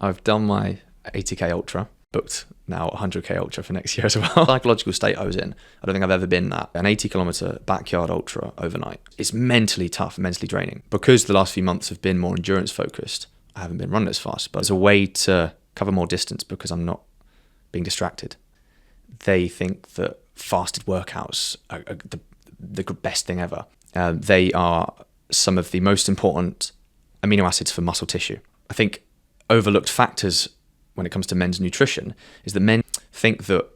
I've done my 80k ultra, booked now 100k ultra for next year as well. The psychological state I was in, I don't think I've ever been that. An 80 kilometer backyard ultra overnight. It's mentally tough, mentally draining. Because the last few months have been more endurance focused, I haven't been running as fast, but as a way to cover more distance because I'm not being distracted. They think that fasted workouts are the best thing ever. They are some of the most important amino acids for muscle tissue. I think overlooked factors when it comes to men's nutrition is that men think that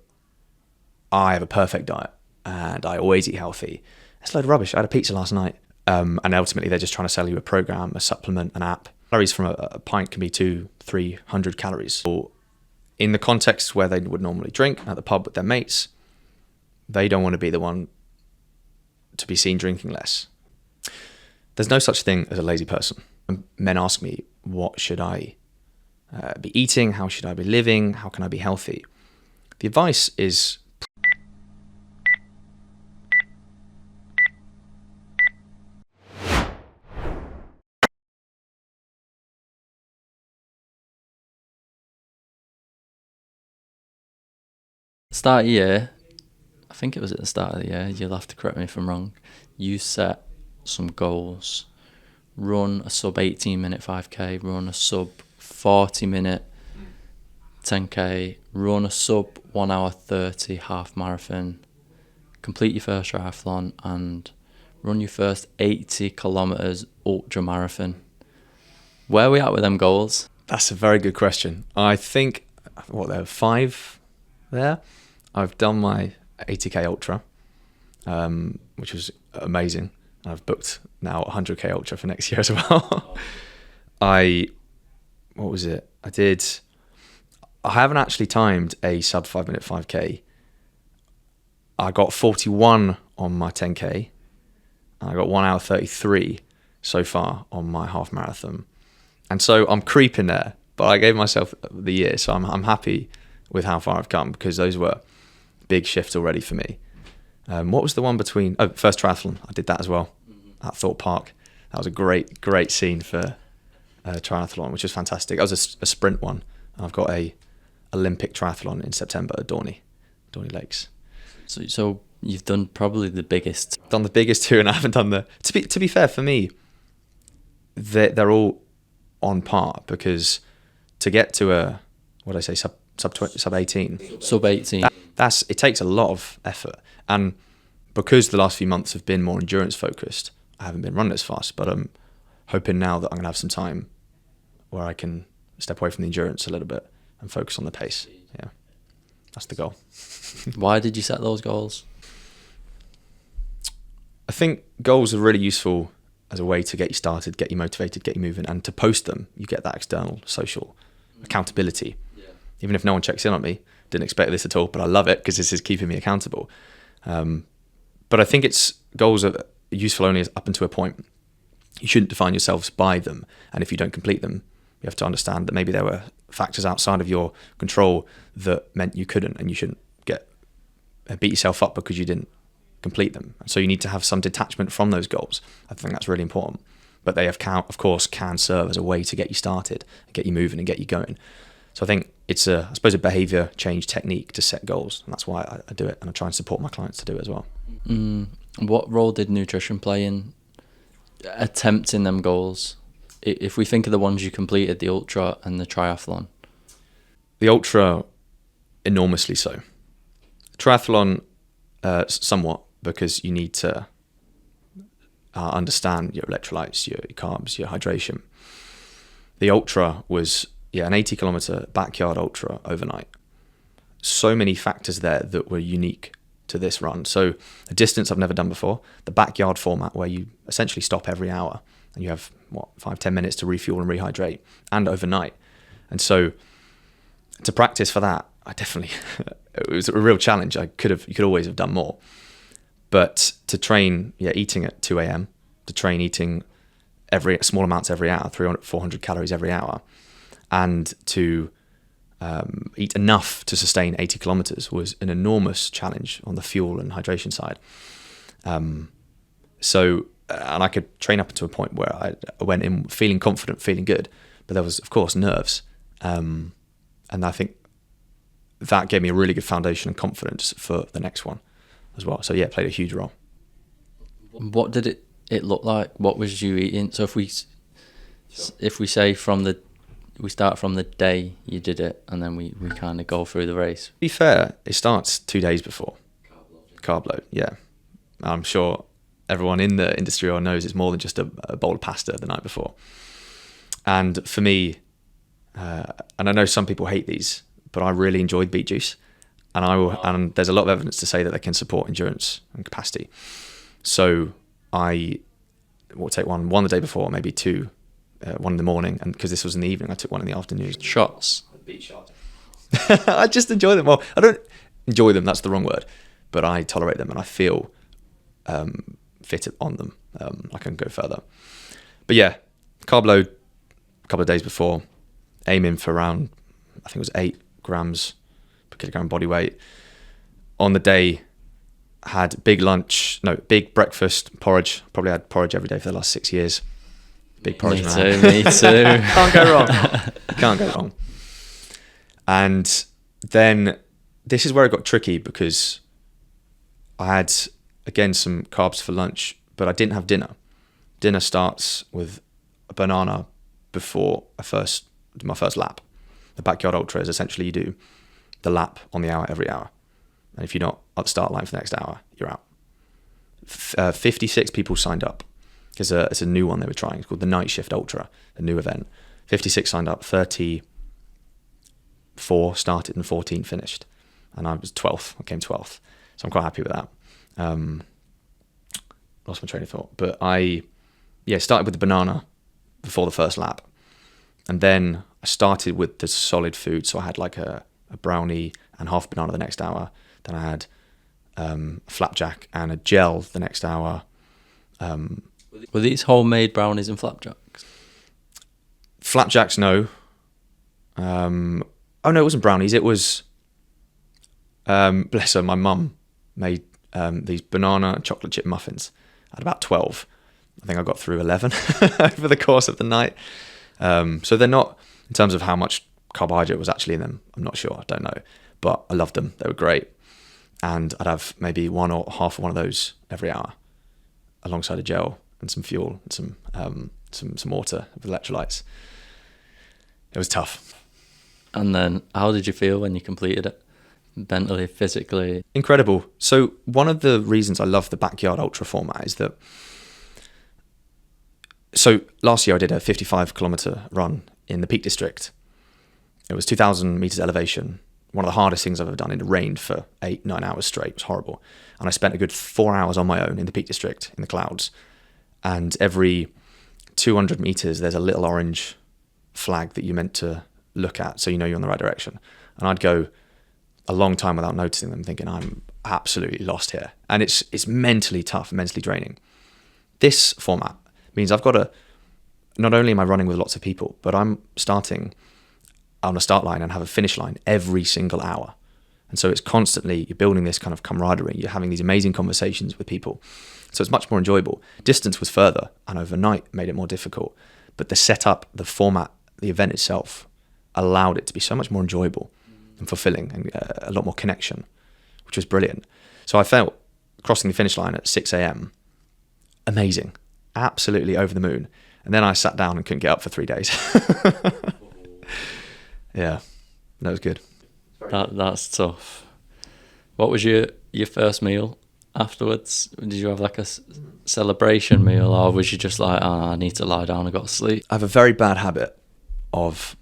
I have a perfect diet and I always eat healthy. It's a load of rubbish. I had a pizza last night, and ultimately they're just trying to sell you a program, a supplement, an app. Calories from a pint can be 200-300 calories. Or in the context where they would normally drink at the pub with their mates, they don't want to be the one to be seen drinking less. There's no such thing as a lazy person. Men ask me, what should I be eating? How should I be living? How can I be healthy? The advice is Start of the year, I think it was at the start of the year, you'll have to correct me if I'm wrong, you set some goals. Run a sub 18 minute 5k, run a sub 40 minute 10k, run a sub 1 hour 30 half marathon, complete your first triathlon, and run your first 80 kilometres ultra marathon. Where are we at with them goals? That's a very good question. I think, there are 5 there. I've done my 80k ultra, which was amazing. I've booked now 100k ultra for next year as well. I haven't actually timed a sub 5 minute 5k. I got 41 on my 10k. And I got 1 hour 33 so far on my half marathon. And so I'm creeping there, but I gave myself the year. So I'm happy with how far I've come because those were big shifts already for me. What was the one between, first triathlon, I did that as well at Thorpe Park. That was a great scene for triathlon, which was fantastic. That was a sprint one. And I've got a Olympic triathlon in September at Dorney Lakes. So you've done probably the biggest. Done the biggest two, and I haven't done to be fair, for me, they're all on par because to get to sub 18. Sub 18. It takes a lot of effort. And because the last few months have been more endurance focused, I haven't been running as fast, but I'm hoping now that I'm going to have some time where I can step away from the endurance a little bit and focus on the pace. Yeah, that's the goal. Why did you set those goals? I think goals are really useful as a way to get you started, get you motivated, get you moving, and to post them, you get that external social accountability. Yeah. Even if no one checks in on me, didn't expect this at all, but I love it because this is keeping me accountable. But I think goals are useful only up until a point. You shouldn't define yourselves by them, and if you don't complete them, you have to understand that maybe there were factors outside of your control that meant you couldn't, and you shouldn't beat yourself up because you didn't complete them. So you need to have some detachment from those goals. I think that's really important. But they of course can serve as a way to get you started, get you moving and get you going. So I think it's I suppose a behaviour change technique to set goals, and that's why I do it, and I try and support my clients to do it as well. What role did nutrition play in attempting them goals? If we think of the ones you completed, the ultra and the triathlon. The ultra, enormously so. Triathlon, somewhat, because you need to understand your electrolytes, your carbs, your hydration. The ultra was an 80 kilometer backyard ultra overnight. So many factors there that were unique to this run. So a distance I've never done before, the backyard format where you essentially stop every hour and you have 5-10 minutes to refuel and rehydrate, and overnight. And so to practice for that, it was a real challenge. You could always have done more. But to train, eating at 2 a.m., to train eating small amounts every hour, 300-400 calories every hour, and to eat enough to sustain 80 kilometers was an enormous challenge on the fuel and hydration side. And I could train up to a point where I went in feeling confident, feeling good, but there was, of course, nerves And I think that gave me a really good foundation and confidence for the next one as well. So yeah, it played a huge role. What did it look like? What was you eating? So if we say we start from the day you did it, and then we kind of go through the race. To be fair, it starts 2 days before. Carb load, yeah. I'm sure everyone in the industry knows it's more than just a bowl of pasta the night before. And for me, and I know some people hate these, but I really enjoyed beet juice, and there's a lot of evidence to say that they can support endurance and capacity. So I will take one the day before, maybe two, one in the morning, and because this was in the evening, I took one in the afternoon. Shots. Beet shot. I just enjoy them. Well, I don't enjoy them, that's the wrong word, but I tolerate them and I feel fit on them. I can go further. But yeah, carb load a couple of days before, aiming for around, I think it was 8 grams per kilogram body weight. On the day, had big breakfast, porridge. Probably had porridge every day for the last 6 years. Big porridge man. Me too. Can't go wrong. Can't go wrong. And then this is where it got tricky because I had, again, some carbs for lunch, but I didn't have dinner. Dinner starts with a banana before my first lap. The backyard ultra is essentially you do the lap on the hour every hour. And if you're not at the start line for the next hour, you're out. 56 people signed up. It's a new one they were trying. It's called the Night Shift Ultra, a new event. 56 signed up, 34 started and 14 finished. And I was 12th. I came 12th. So I'm quite happy with that. Lost my train of thought. But I started with the banana before the first lap. And then I started with the solid food. So I had like a brownie and half banana the next hour. Then I had flapjack and a gel the next hour. Were these homemade brownies and flapjacks? Flapjacks, no. Oh no, it wasn't brownies. It was, bless her, my mum made these banana and chocolate chip muffins at about 12. I think I got through 11 over the course of the night. So they're not, in terms of how much carbohydrate was actually in them, I'm not sure, I don't know. But I loved them, they were great. And I'd have maybe one or half of one of those every hour, alongside a gel and some fuel and some water with electrolytes. It was tough. And then how did you feel when you completed it? Mentally, physically? Incredible. So one of the reasons I love the backyard ultra format is that, so last year I did a 55 kilometer run in the Peak District. It was 2,000 meters elevation. One of the hardest things I've ever done. It rained for 8-9 hours straight. It was horrible. And I spent a good 4 hours on my own in the Peak District in the clouds. And every 200 meters, there's a little orange flag that you're meant to look at so you know you're in the right direction. And I'd go a long time without noticing them, thinking I'm absolutely lost here. And it's mentally tough, mentally draining. This format means I've got to, not only am I running with lots of people, but I'm starting on a start line and have a finish line every single hour. And so it's constantly, you're building this kind of camaraderie, you're having these amazing conversations with people. So it's much more enjoyable. Distance was further and overnight made it more difficult. But the setup, the format, the event itself allowed it to be so much more enjoyable and fulfilling and a lot more connection, which was brilliant. So I felt crossing the finish line at 6 a.m. amazing, absolutely over the moon. And then I sat down and couldn't get up for 3 days. Yeah, that was good. That's tough. What was your first meal afterwards? Did you have like a celebration meal, or was you just like, I need to lie down and go to sleep? I have a very bad habit of,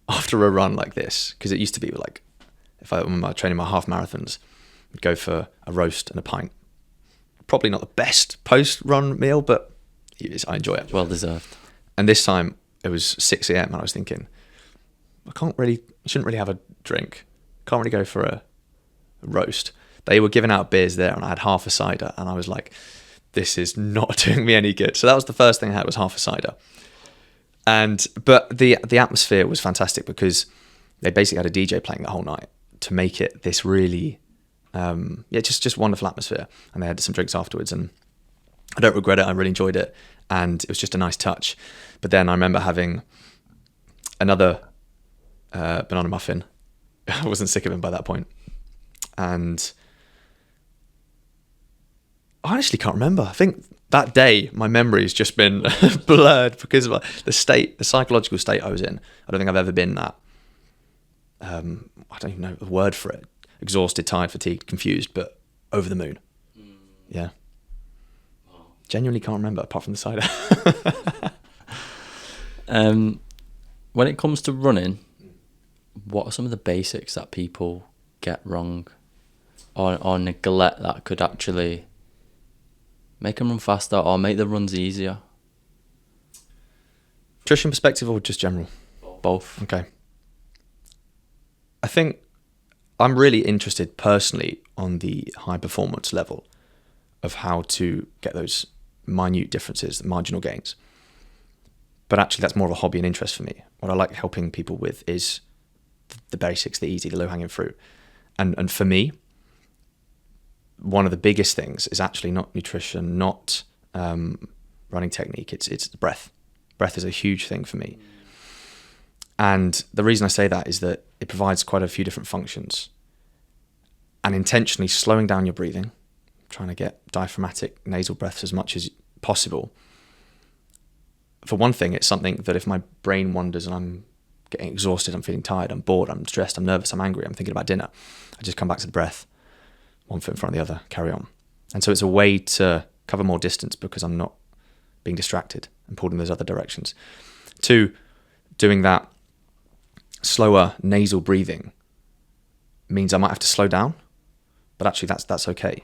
after a run like this, because it used to be like, when I was training my half marathons, I'd go for a roast and a pint. Probably not the best post-run meal, but I enjoy it. Well deserved. And this time, it was 6 a.m. and I was thinking, I shouldn't really have a drink. Can't really go for a roast. They were giving out beers there and I had half a cider and I was like, this is not doing me any good. So that was the first thing I had, was half a cider. But the atmosphere was fantastic because they basically had a DJ playing the whole night to make it this really, just wonderful atmosphere. And they had some drinks afterwards and I don't regret it. I really enjoyed it. And it was just a nice touch. But then I remember having another banana muffin. I wasn't sick of him by that point. And I actually can't remember. I think that day my memory's just been blurred because of the psychological state I was in. I don't think I've ever been that. I don't even know the word for it. Exhausted, tired, fatigued, confused, but over the moon. Yeah. Genuinely can't remember apart from the cider. When it comes to running, what are some of the basics that people get wrong or neglect that could actually make them run faster or make the runs easier? Nutrition perspective or just general? Both. Okay. I think I'm really interested personally on the high performance level of how to get those minute differences, the marginal gains. But actually that's more of a hobby and interest for me. What I like helping people with is the basics, the easy, the low-hanging fruit. And for me, one of the biggest things is actually not nutrition, not running technique, it's breath. Breath is a huge thing for me. And the reason I say that is that it provides quite a few different functions. And intentionally slowing down your breathing, trying to get diaphragmatic nasal breaths as much as possible. For one thing, it's something that if my brain wanders and I'm getting exhausted, I'm feeling tired, I'm bored, I'm stressed, I'm nervous, I'm angry, I'm thinking about dinner, I just come back to the breath, one foot in front of the other, carry on. And so it's a way to cover more distance because I'm not being distracted and pulled in those other directions. 2, doing that slower nasal breathing means I might have to slow down, but actually that's okay.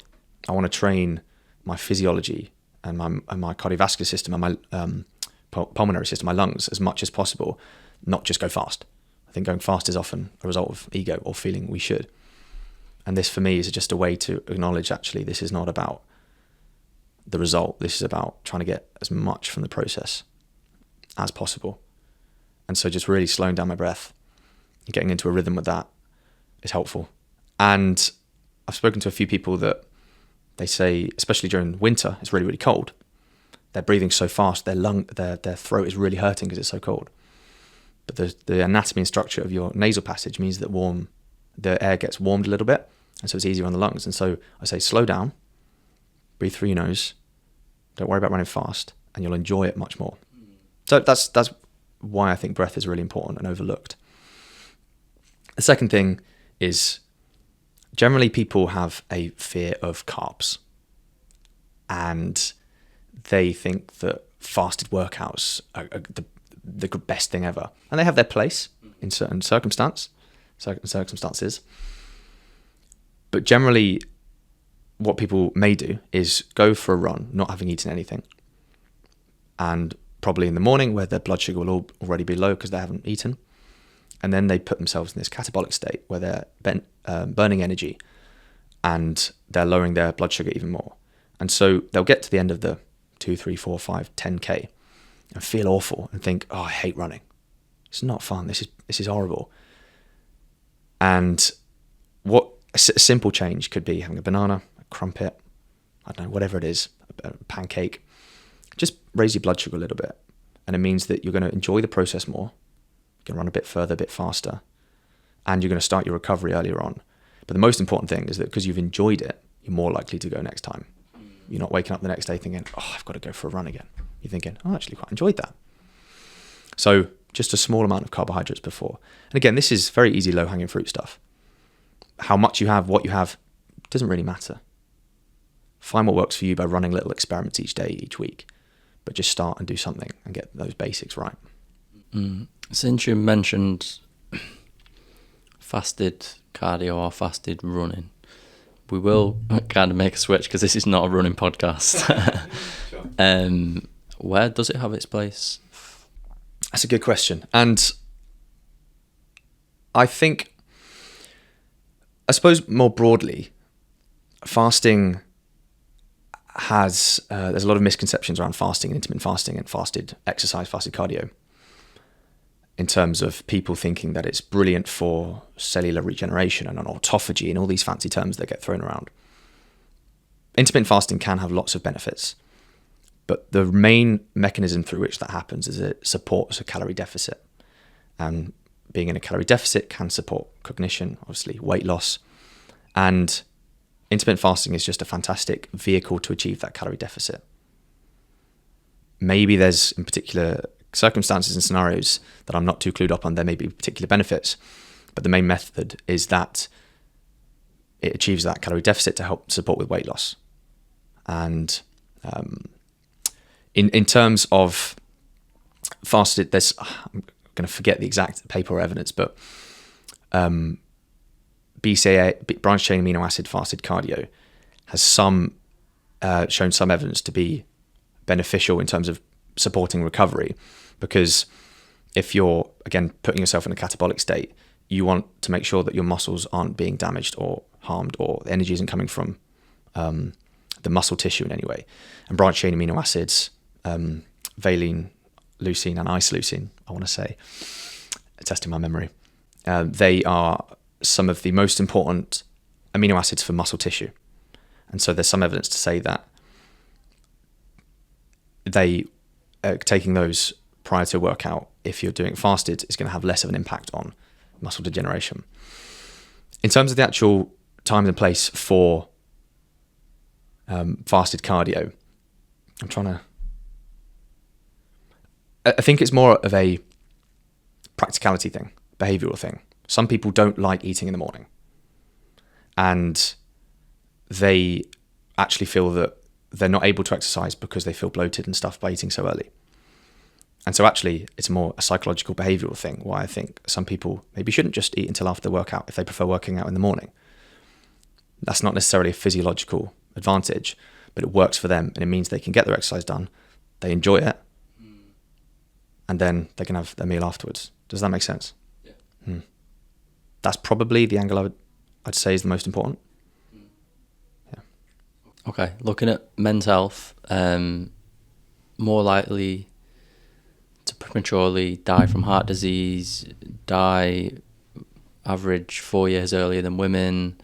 I want to train my physiology and my cardiovascular system and my pulmonary system, my lungs, as much as possible, not just go fast. I think going fast is often a result of ego or feeling we should. And this for me is just a way to acknowledge actually this is not about the result. This is about trying to get as much from the process as possible. And so just really slowing down my breath and getting into a rhythm with that is helpful. And I've spoken to a few people that they say, especially during winter, it's really, really cold. They're breathing so fast, their throat is really hurting because it's so cold. But the anatomy and structure of your nasal passage means that the air gets warmed a little bit, and so it's easier on the lungs. And so I say, slow down, breathe through your nose, don't worry about running fast, and you'll enjoy it much more. So that's why I think breath is really important and overlooked. The second thing is generally people have a fear of carbs, and they think that fasted workouts are the best thing ever, and they have their place in certain circumstances. But generally, what people may do is go for a run, not having eaten anything, and probably in the morning where their blood sugar will already be low because they haven't eaten, and then they put themselves in this catabolic state where they're burning energy, and they're lowering their blood sugar even more. And so they'll get to the end of the 2, 3, 4, 5, 10K and feel awful and think, oh, I hate running. It's not fun. This is horrible. And what a simple change could be having a banana, a crumpet, I don't know, whatever it is, a pancake. Just raise your blood sugar a little bit. And it means that you're going to enjoy the process more. You can run a bit further, a bit faster. And you're going to start your recovery earlier on. But the most important thing is that because you've enjoyed it, you're more likely to go next time. You're not waking up the next day thinking, oh, I've got to go for a run again. You're thinking, oh, I actually quite enjoyed that. So just a small amount of carbohydrates before. And again, this is very easy, low-hanging fruit stuff. How much you have, what you have, doesn't really matter. Find what works for you by running little experiments each day, each week. But just start and do something and get those basics right. Since you mentioned fasted cardio or fasted running, we will kind of make a switch because this is not a running podcast. Sure. Where does it have its place? That's a good question. And I suppose more broadly, fasting has, there's a lot of misconceptions around fasting and intermittent fasting and fasted exercise, fasted cardio, in terms of people thinking that it's brilliant for cellular regeneration and an autophagy and all these fancy terms that get thrown around. Intermittent fasting can have lots of benefits, but the main mechanism through which that happens is it supports a calorie deficit. And being in a calorie deficit can support cognition, obviously weight loss. And intermittent fasting is just a fantastic vehicle to achieve that calorie deficit. Maybe there's, in particular circumstances and scenarios that I'm not too clued up on, there may be particular benefits. But the main method is that it achieves that calorie deficit to help support with weight loss. And in terms of fasted, I'm going to forget the exact paper or evidence, but BCAA, branch chain amino acid fasted cardio, has shown some evidence to be beneficial in terms of supporting recovery, because if you're, again, putting yourself in a catabolic state, you want to make sure that your muscles aren't being damaged or harmed, or the energy isn't coming from the muscle tissue in any way. And branch chain amino acids, valine, leucine and isoleucine, I want to say, testing my memory, they are some of the most important amino acids for muscle tissue. And so there's some evidence to say that taking those prior to a workout, if you're doing it fasted, is going to have less of an impact on muscle degeneration. In terms of the actual time and place for fasted cardio, I think it's more of a practicality thing, behavioural thing. Some people don't like eating in the morning, and they actually feel that they're not able to exercise because they feel bloated and stuff by eating so early. And so actually it's more a psychological behavioural thing, why I think some people maybe shouldn't just eat until after the workout if they prefer working out in the morning. That's not necessarily a physiological advantage, but it works for them, and it means they can get their exercise done, they enjoy it, and then they can have their meal afterwards. Does that make sense? Yeah. That's probably the angle I'd say is the most important. Yeah. Okay, looking at men's health, more likely to prematurely die from heart disease, die average 4 years earlier than women,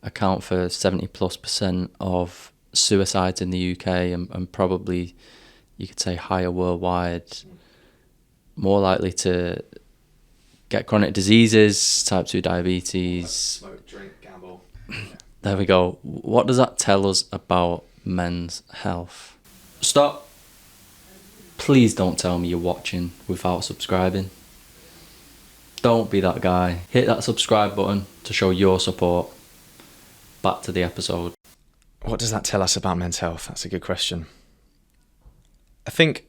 account for 70+% of suicides in the UK, and probably, you could say, higher worldwide, more likely to get chronic diseases, type 2 diabetes. Smoke, drink, gamble. There we go. What does that tell us about men's health? Stop. Please don't tell me you're watching without subscribing. Don't be that guy. Hit that subscribe button to show your support. Back to the episode. What does that tell us about men's health? That's a good question. I think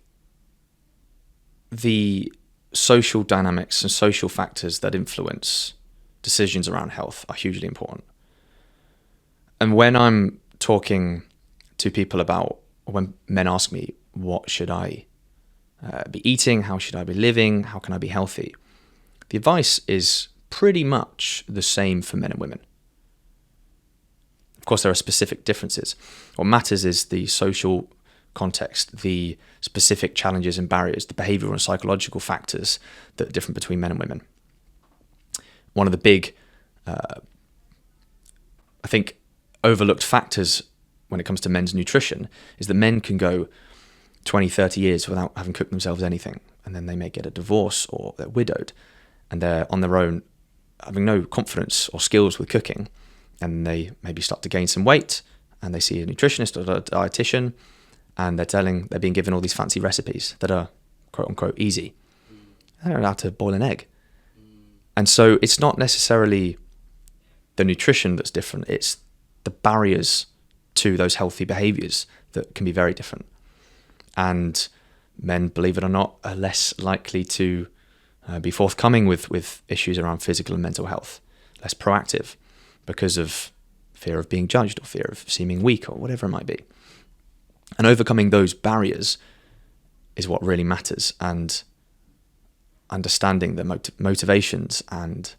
the social dynamics and social factors that influence decisions around health are hugely important. And when I'm talking to people about, or when men ask me, what should I be eating? How should I be living? How can I be healthy? The advice is pretty much the same for men and women. Of course, there are specific differences. What matters is the social context, the specific challenges and barriers, the behavioural and psychological factors that are different between men and women. One of the big, I think, overlooked factors when it comes to men's nutrition is that men can go 20, 30 years without having cooked themselves anything, and then they may get a divorce or they're widowed and they're on their own, having no confidence or skills with cooking, and they maybe start to gain some weight and they see a nutritionist or a dietitian, and they're being given all these fancy recipes that are quote unquote easy. They don't know how to boil an egg. And so it's not necessarily the nutrition that's different, it's the barriers to those healthy behaviours that can be very different. And men, believe it or not, are less likely to be forthcoming with issues around physical and mental health, less proactive because of fear of being judged or fear of seeming weak or whatever it might be. And overcoming those barriers is what really matters, and understanding the motivations and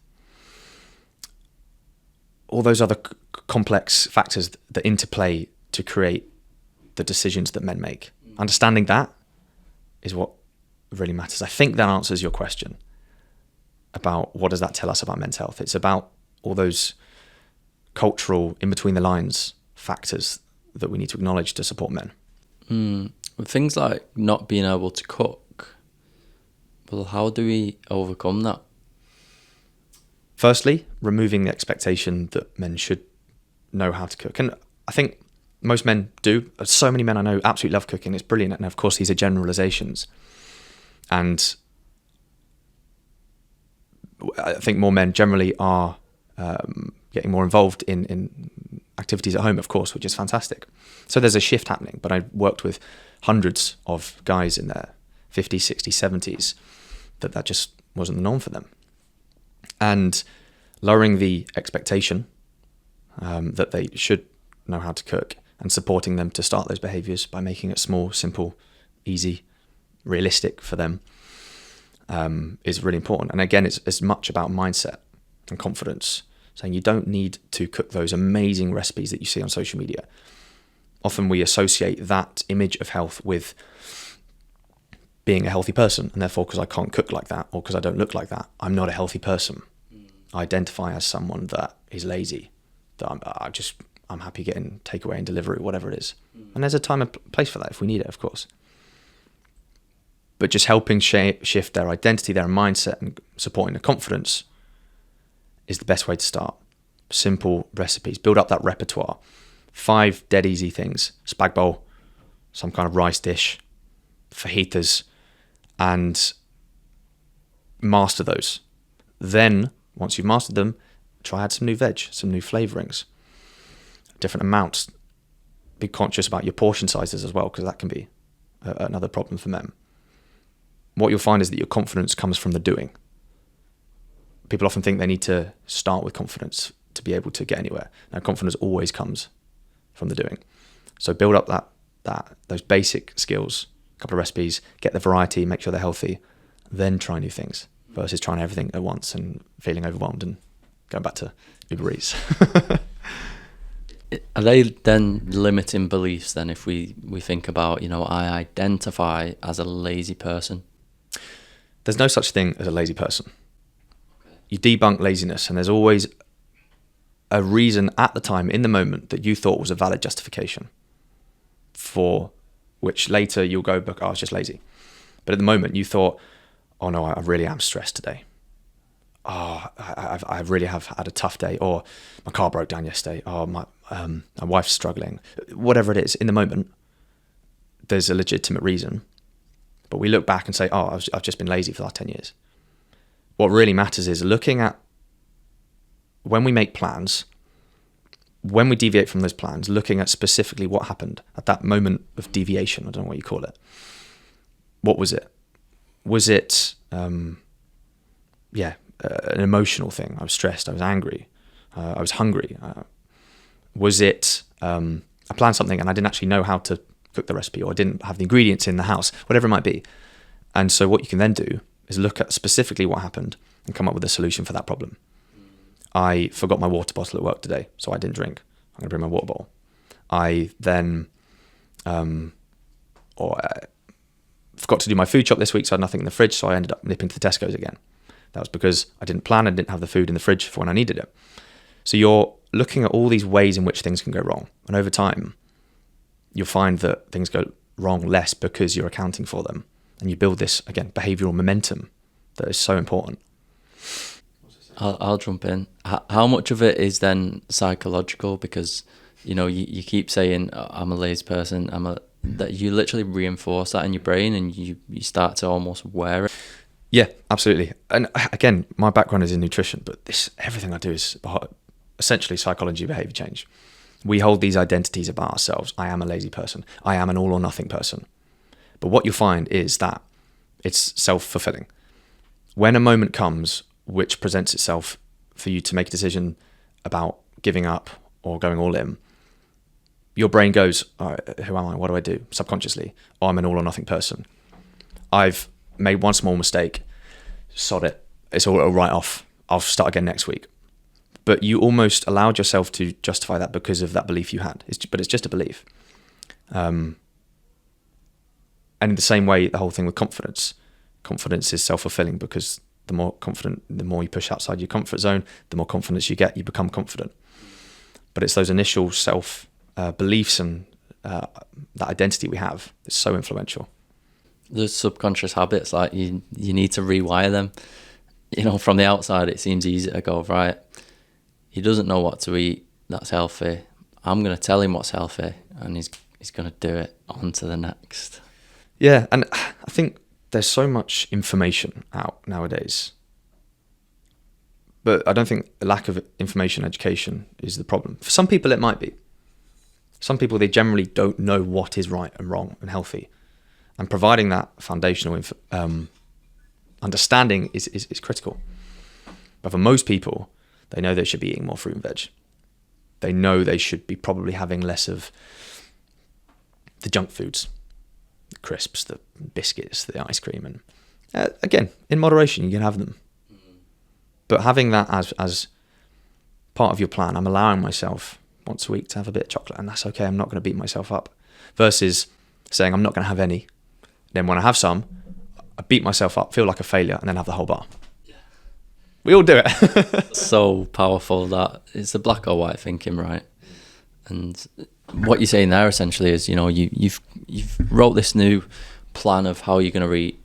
all those other complex factors that interplay to create the decisions that men make. Understanding that is what really matters. I think that answers your question about what does that tell us about men's health. It's about all those cultural, in between the lines factors that we need to acknowledge to support men. Things like not being able to cook Well, how do we overcome that? Firstly, removing the expectation that men should know how to cook. And I think most men do. So many men I know absolutely love cooking. It's brilliant. And of course, these are generalizations. And I think more men generally are getting more involved in activities at home, of course, which is fantastic. So there's a shift happening. But I worked with hundreds of guys in their 50s, 60s, 70s that just wasn't the norm for them. And lowering the expectation that they should know how to cook and supporting them to start those behaviours by making it small, simple, easy, realistic for them is really important. And again, it's as much about mindset and confidence, saying you don't need to cook those amazing recipes that you see on social media. Often we associate that image of health with being a healthy person, and therefore because I can't cook like that or because I don't look like that, I'm not a healthy person. I identify as someone that is lazy, that I'm happy getting takeaway and delivery, whatever it is. And there's a time and place for that if we need it, of course. But just helping shift their identity, their mindset, and supporting the confidence is the best way to start. Simple recipes, build up that repertoire. 5 dead easy things: spag bowl, some kind of rice dish, fajitas, and master those. Then, once you've mastered them, try add some new veg, some new flavourings, different amounts. Be conscious about your portion sizes as well, because that can be another problem for men. What you'll find is that your confidence comes from the doing. People often think they need to start with confidence to be able to get anywhere. Now, confidence always comes from the doing. So build up those basic skills, a couple of recipes, get the variety, make sure they're healthy, then try new things versus trying everything at once and feeling overwhelmed and going back to Uber Eats. Are they then limiting beliefs then if we think about, I identify as a lazy person? There's no such thing as a lazy person. You debunk laziness, and there's always a reason at the time, in the moment, that you thought was a valid justification for which later you'll go back, I was just lazy. But at the moment you thought, oh no, I really am stressed today. Oh, I really have had a tough day, or my car broke down yesterday, or my wife's struggling. Whatever it is, in the moment, there's a legitimate reason. But we look back and say, oh, I've just been lazy for the last 10 years. What really matters is looking at when we make plans, when we deviate from those plans, looking at specifically what happened at that moment of deviation. I don't know what you call it. What was it? Was it, an emotional thing? I was stressed. I was angry. I was hungry. Was it, I planned something and I didn't actually know how to cook the recipe, or I didn't have the ingredients in the house, whatever it might be. And so what you can then do is look at specifically what happened and come up with a solution for that problem. I forgot my water bottle at work today, so I didn't drink. I'm going to bring my water bottle. I then forgot to do my food shop this week, so I had nothing in the fridge, so I ended up nipping to the Tesco's again. That was because I didn't plan and didn't have the food in the fridge for when I needed it. So you're looking at all these ways in which things can go wrong. And over time, you'll find that things go wrong less because you're accounting for them. And you build this, again, behavioural momentum that is so important. I'll jump in. How much of it is then psychological? Because, you keep saying, I'm a lazy person. That you literally reinforce that in your brain and you start to almost wear it. Yeah, absolutely. And again, my background is in nutrition, but everything I do is essentially psychology, behaviour change. We hold these identities about ourselves. I am a lazy person. I am an all or nothing person. But what you'll find is that it's self-fulfilling. When a moment comes which presents itself for you to make a decision about giving up or going all in, your brain goes, all right, who am I? What do I do? Subconsciously, oh, I'm an all or nothing person. I've made one small mistake. Sod it. It's all right off. I'll start again next week. But you almost allowed yourself to justify that because of that belief you had. But it's just a belief. And in the same way, the whole thing with confidence. Confidence is self-fulfilling because the more confident, the more you push outside your comfort zone, the more confidence you get, you become confident. But it's those initial self beliefs and that identity we have is so influential. The subconscious habits, like you need to rewire them. From the outside, it seems easy to go, right, he doesn't know what to eat that's healthy. I'm going to tell him what's healthy, and he's going to do it. On to the next. Yeah, and I think there's so much information out nowadays. But I don't think a lack of information education is the problem. For some people, it might be. Some people, they generally don't know what is right and wrong and healthy. And providing that foundational understanding is critical. But for most people, they know they should be eating more fruit and veg. They know they should be probably having less of the junk foods, the crisps, the biscuits, the ice cream. And again, in moderation, you can have them. But having that as part of your plan, I'm allowing myself once a week to have a bit of chocolate, and that's okay. I'm not going to beat myself up. Versus saying I'm not going to have any. Then when I have some, I beat myself up, feel like a failure, and then have the whole bar. Yeah. We all do it. So powerful that it's the black or white thinking, right? And what you're saying there essentially is, you've wrote this new plan of how you're going to eat.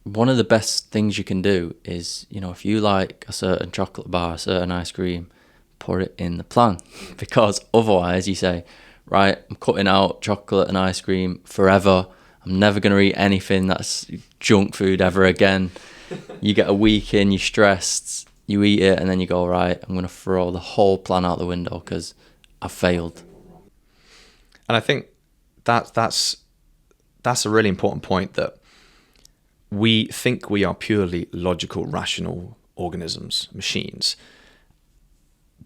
One of the best things you can do is, if you like a certain chocolate bar, a certain ice cream, put it in the plan. Because otherwise you say, right, I'm cutting out chocolate and ice cream forever. I'm never going to eat anything that's junk food ever again. You get a week in, you're stressed, you eat it, and then you go, right, I'm going to throw the whole plan out the window because I failed. And I think that's a really important point, that we think we are purely logical, rational organisms, machines.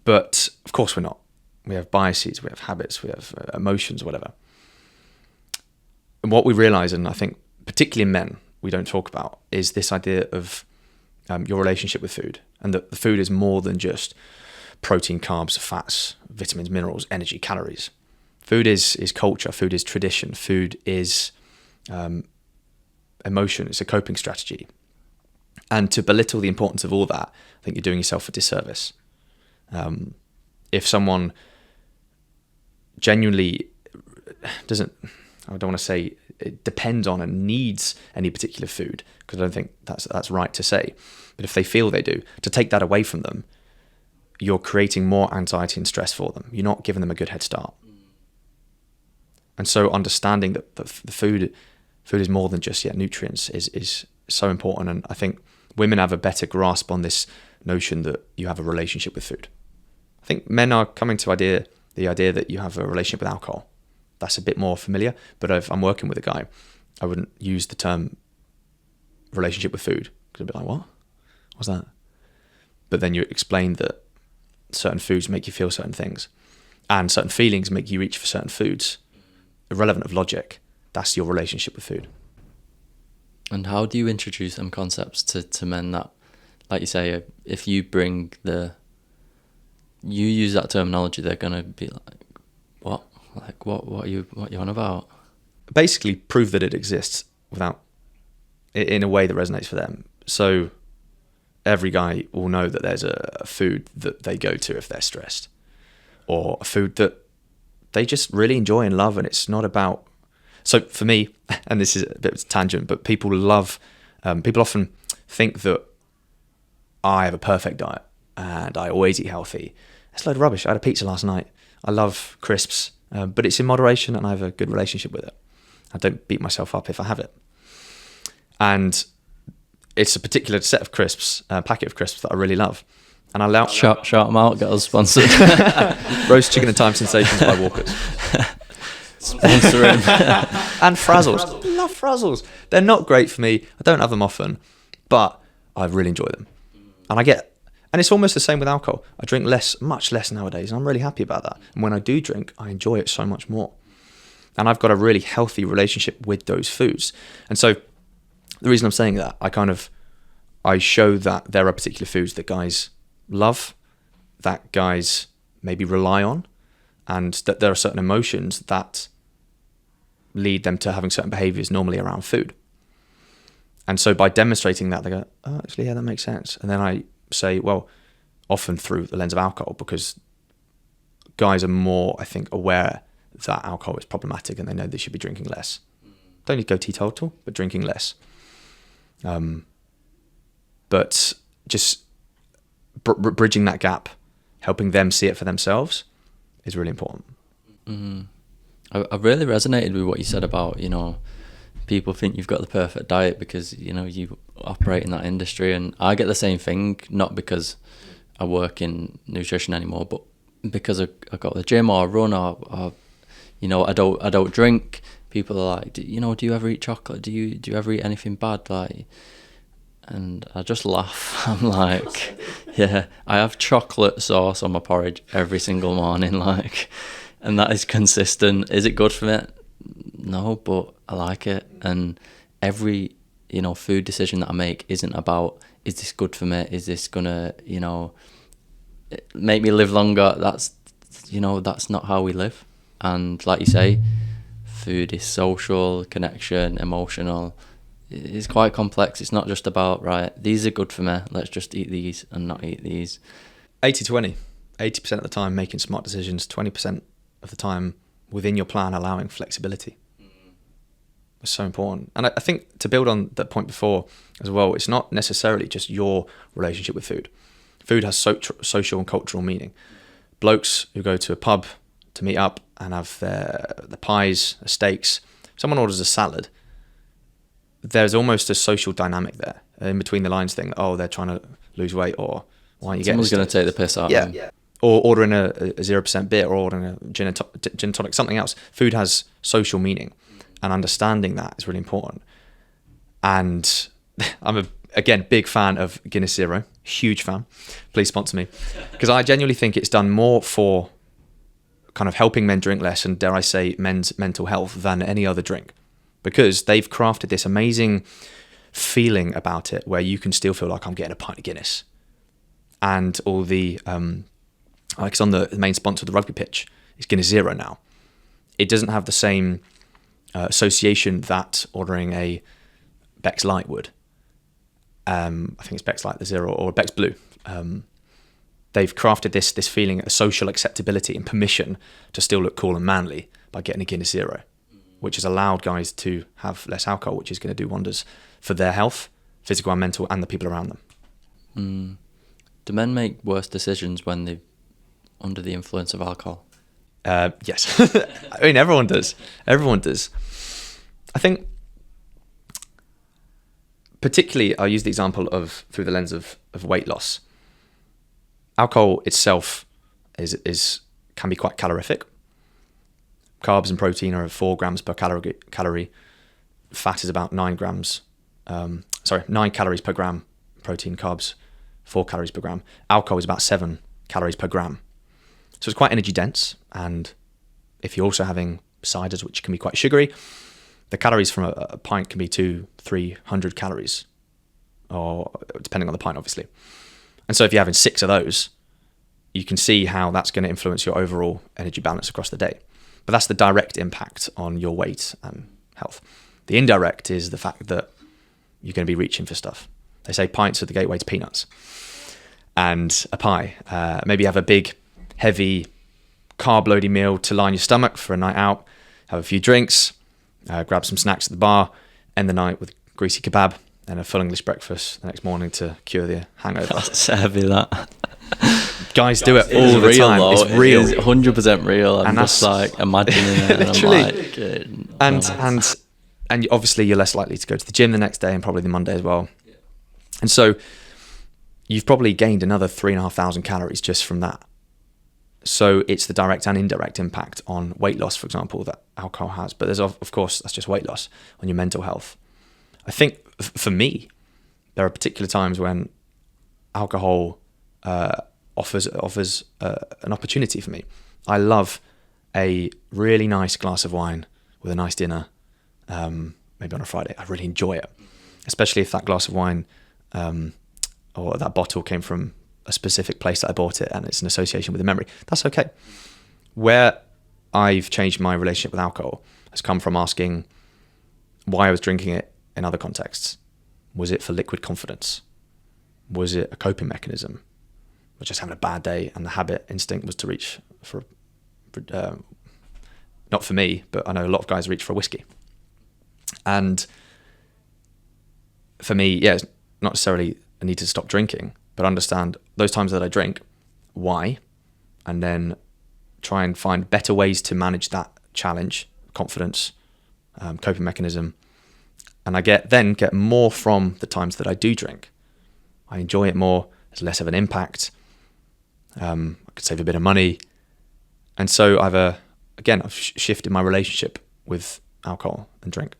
But of course we're not. We have biases, we have habits, we have emotions, whatever. And what we realize, and I think particularly in men, we don't talk about, is this idea of your relationship with food. And that the food is more than just protein, carbs, fats, vitamins, minerals, energy, calories. Food is culture, food is tradition, food is emotion, it's a coping strategy. And to belittle the importance of all that, I think you're doing yourself a disservice. If someone genuinely doesn't, I don't want to say it depends on and needs any particular food, because I don't think that's right to say, but if they feel they do, to take that away from them, you're creating more anxiety and stress for them. You're not giving them a good head start. And so understanding that the food is more than just nutrients is so important. And I think women have a better grasp on this notion that you have a relationship with food. I think men are coming to the idea that you have a relationship with alcohol. That's a bit more familiar, but if I'm working with a guy, I wouldn't use the term relationship with food, because I'd be like, what? What's that? But then you explain that certain foods make you feel certain things, and certain feelings make you reach for certain foods, irrelevant of logic. That's your relationship with food. And how do you introduce them concepts to men that, like you say, if you bring you use that terminology, they're going to be like, what? Like, what are you on about? Basically prove that it exists without, in a way that resonates for them. So every guy will know that there's a food that they go to if they're stressed, or a food that they just really enjoy and love. And it's not about, so for me, and this is a bit of a tangent, but people often think that I have a perfect diet and I always eat healthy. It's a load of rubbish. I had a pizza last night. I love crisps, but it's in moderation and I have a good relationship with it. I don't beat myself up if I have it. And it's a particular set of crisps, a packet of crisps that I really love. And I allow... Shout them out, get us sponsored. Roast chicken and thyme sensations by Walkers. Sponsoring. And Frazzles. I love Frazzles. They're not great for me. I don't have them often, but I really enjoy them. And it's almost the same with alcohol. I drink much less nowadays, and I'm really happy about that. And when I do drink, I enjoy it so much more. And I've got a really healthy relationship with those foods. And so the reason I'm saying that, I show that there are particular foods that guys love, that guys maybe rely on, and that there are certain emotions that lead them to having certain behaviors normally around food. And so by demonstrating that, they go, oh, actually, yeah, that makes sense. And then I say, well, often through the lens of alcohol, because guys are more, I think, aware that alcohol is problematic and they know they should be drinking less. Don't need to go teetotal, but drinking less. But just bridging that gap, helping them see it for themselves is really important. I really resonated with what you said about, people think you've got the perfect diet because, you operate in that industry. And I get the same thing, not because I work in nutrition anymore, but because I go to the gym or I run or I don't drink. People are like, do you ever eat chocolate? Do you ever eat anything bad? Like, and I just laugh. I'm like, yeah, I have chocolate sauce on my porridge every single morning, like, and that is consistent. Is it good for me? No, but I like it. And every, food decision that I make isn't about, is this good for me? Is this gonna, make me live longer? That's not how we live. And like you say, food is social, connection, emotional. It's quite complex. It's not just about, right, these are good for me, let's just eat these and not eat these. 80-20. 80% of the time making smart decisions, 20% of the time within your plan allowing flexibility. It's so important. And I think to build on that point before as well, it's not necessarily just your relationship with food. Food has social and cultural meaning. Blokes who go to a pub to meet up and have the pies, the steaks, someone orders a salad, there's almost a social dynamic there, in between the lines thing, they're trying to lose weight, or why aren't you getting someone's going to take the piss out of them. Yeah. Or ordering a 0% beer, or ordering a gin and tonic, something else. Food has social meaning, and understanding that is really important. And I'm big fan of Guinness Zero, huge fan. Please sponsor me, because I genuinely think it's done more for kind of helping men drink less and, dare I say, men's mental health than any other drink, because they've crafted this amazing feeling about it where you can still feel like I'm getting a pint of Guinness. And all the like it's on the main sponsor of the rugby pitch, it's Guinness Zero now. It doesn't have the same association that ordering a Beck's Light would. I think it's Beck's Light, the Zero, or Beck's Blue. They've crafted this feeling of social acceptability and permission to still look cool and manly by getting a Guinness Zero, which has allowed guys to have less alcohol, which is going to do wonders for their health, physical and mental, and the people around them. Do men make worse decisions when they're under the influence of alcohol? Yes. I mean, everyone does. Everyone does. I think, particularly, I'll use the example of through the lens of weight loss. Alcohol itself can be quite calorific. Carbs and protein are 4 grams per calorie. Fat is about 9 calories per gram. Protein, carbs, 4 calories per gram. Alcohol is about 7 calories per gram. So it's quite energy dense. And if you're also having ciders, which can be quite sugary, the calories from a pint can be 200-300 calories, or depending on the pint, obviously. And so if you're having 6 of those, you can see how that's going to influence your overall energy balance across the day. But that's the direct impact on your weight and health. The indirect is the fact that you're going to be reaching for stuff. They say pints are the gateway to peanuts and a pie. Maybe have a big, heavy, carb-loading meal to line your stomach for a night out. Have a few drinks, grab some snacks at the bar, end the night with greasy kebab, and a full English breakfast the next morning to cure the hangover. That's heavy, that. Guys do it all the time. Though. It's real. It's 100% real. I'm just like imagining it. Literally. And I'm like, and obviously you're less likely to go to the gym the next day and probably the Monday as well. Yeah. And so you've probably gained another 3,500 calories just from that. So it's the direct and indirect impact on weight loss, for example, that alcohol has. But there's, of course, that's just weight loss on your mental health. I think for me, there are particular times when alcohol offers an opportunity for me. I love a really nice glass of wine with a nice dinner, maybe on a Friday. I really enjoy it, especially if that glass of wine or that bottle came from a specific place that I bought it and it's an association with a memory. That's okay. Where I've changed my relationship with alcohol has come from asking why I was drinking it in other contexts. Was it for liquid confidence? Was it a coping mechanism? Was just having a bad day and the habit instinct was to reach for, not for me, but I know a lot of guys reach for a whiskey. And for me, yeah, it's not necessarily I need to stop drinking, but understand those times that I drink, why, and then try and find better ways to manage that challenge, confidence, coping mechanism. And I get more from the times that I do drink. I enjoy it more. There's less of an impact. I could save a bit of money. And so I've shifted my relationship with alcohol and drink.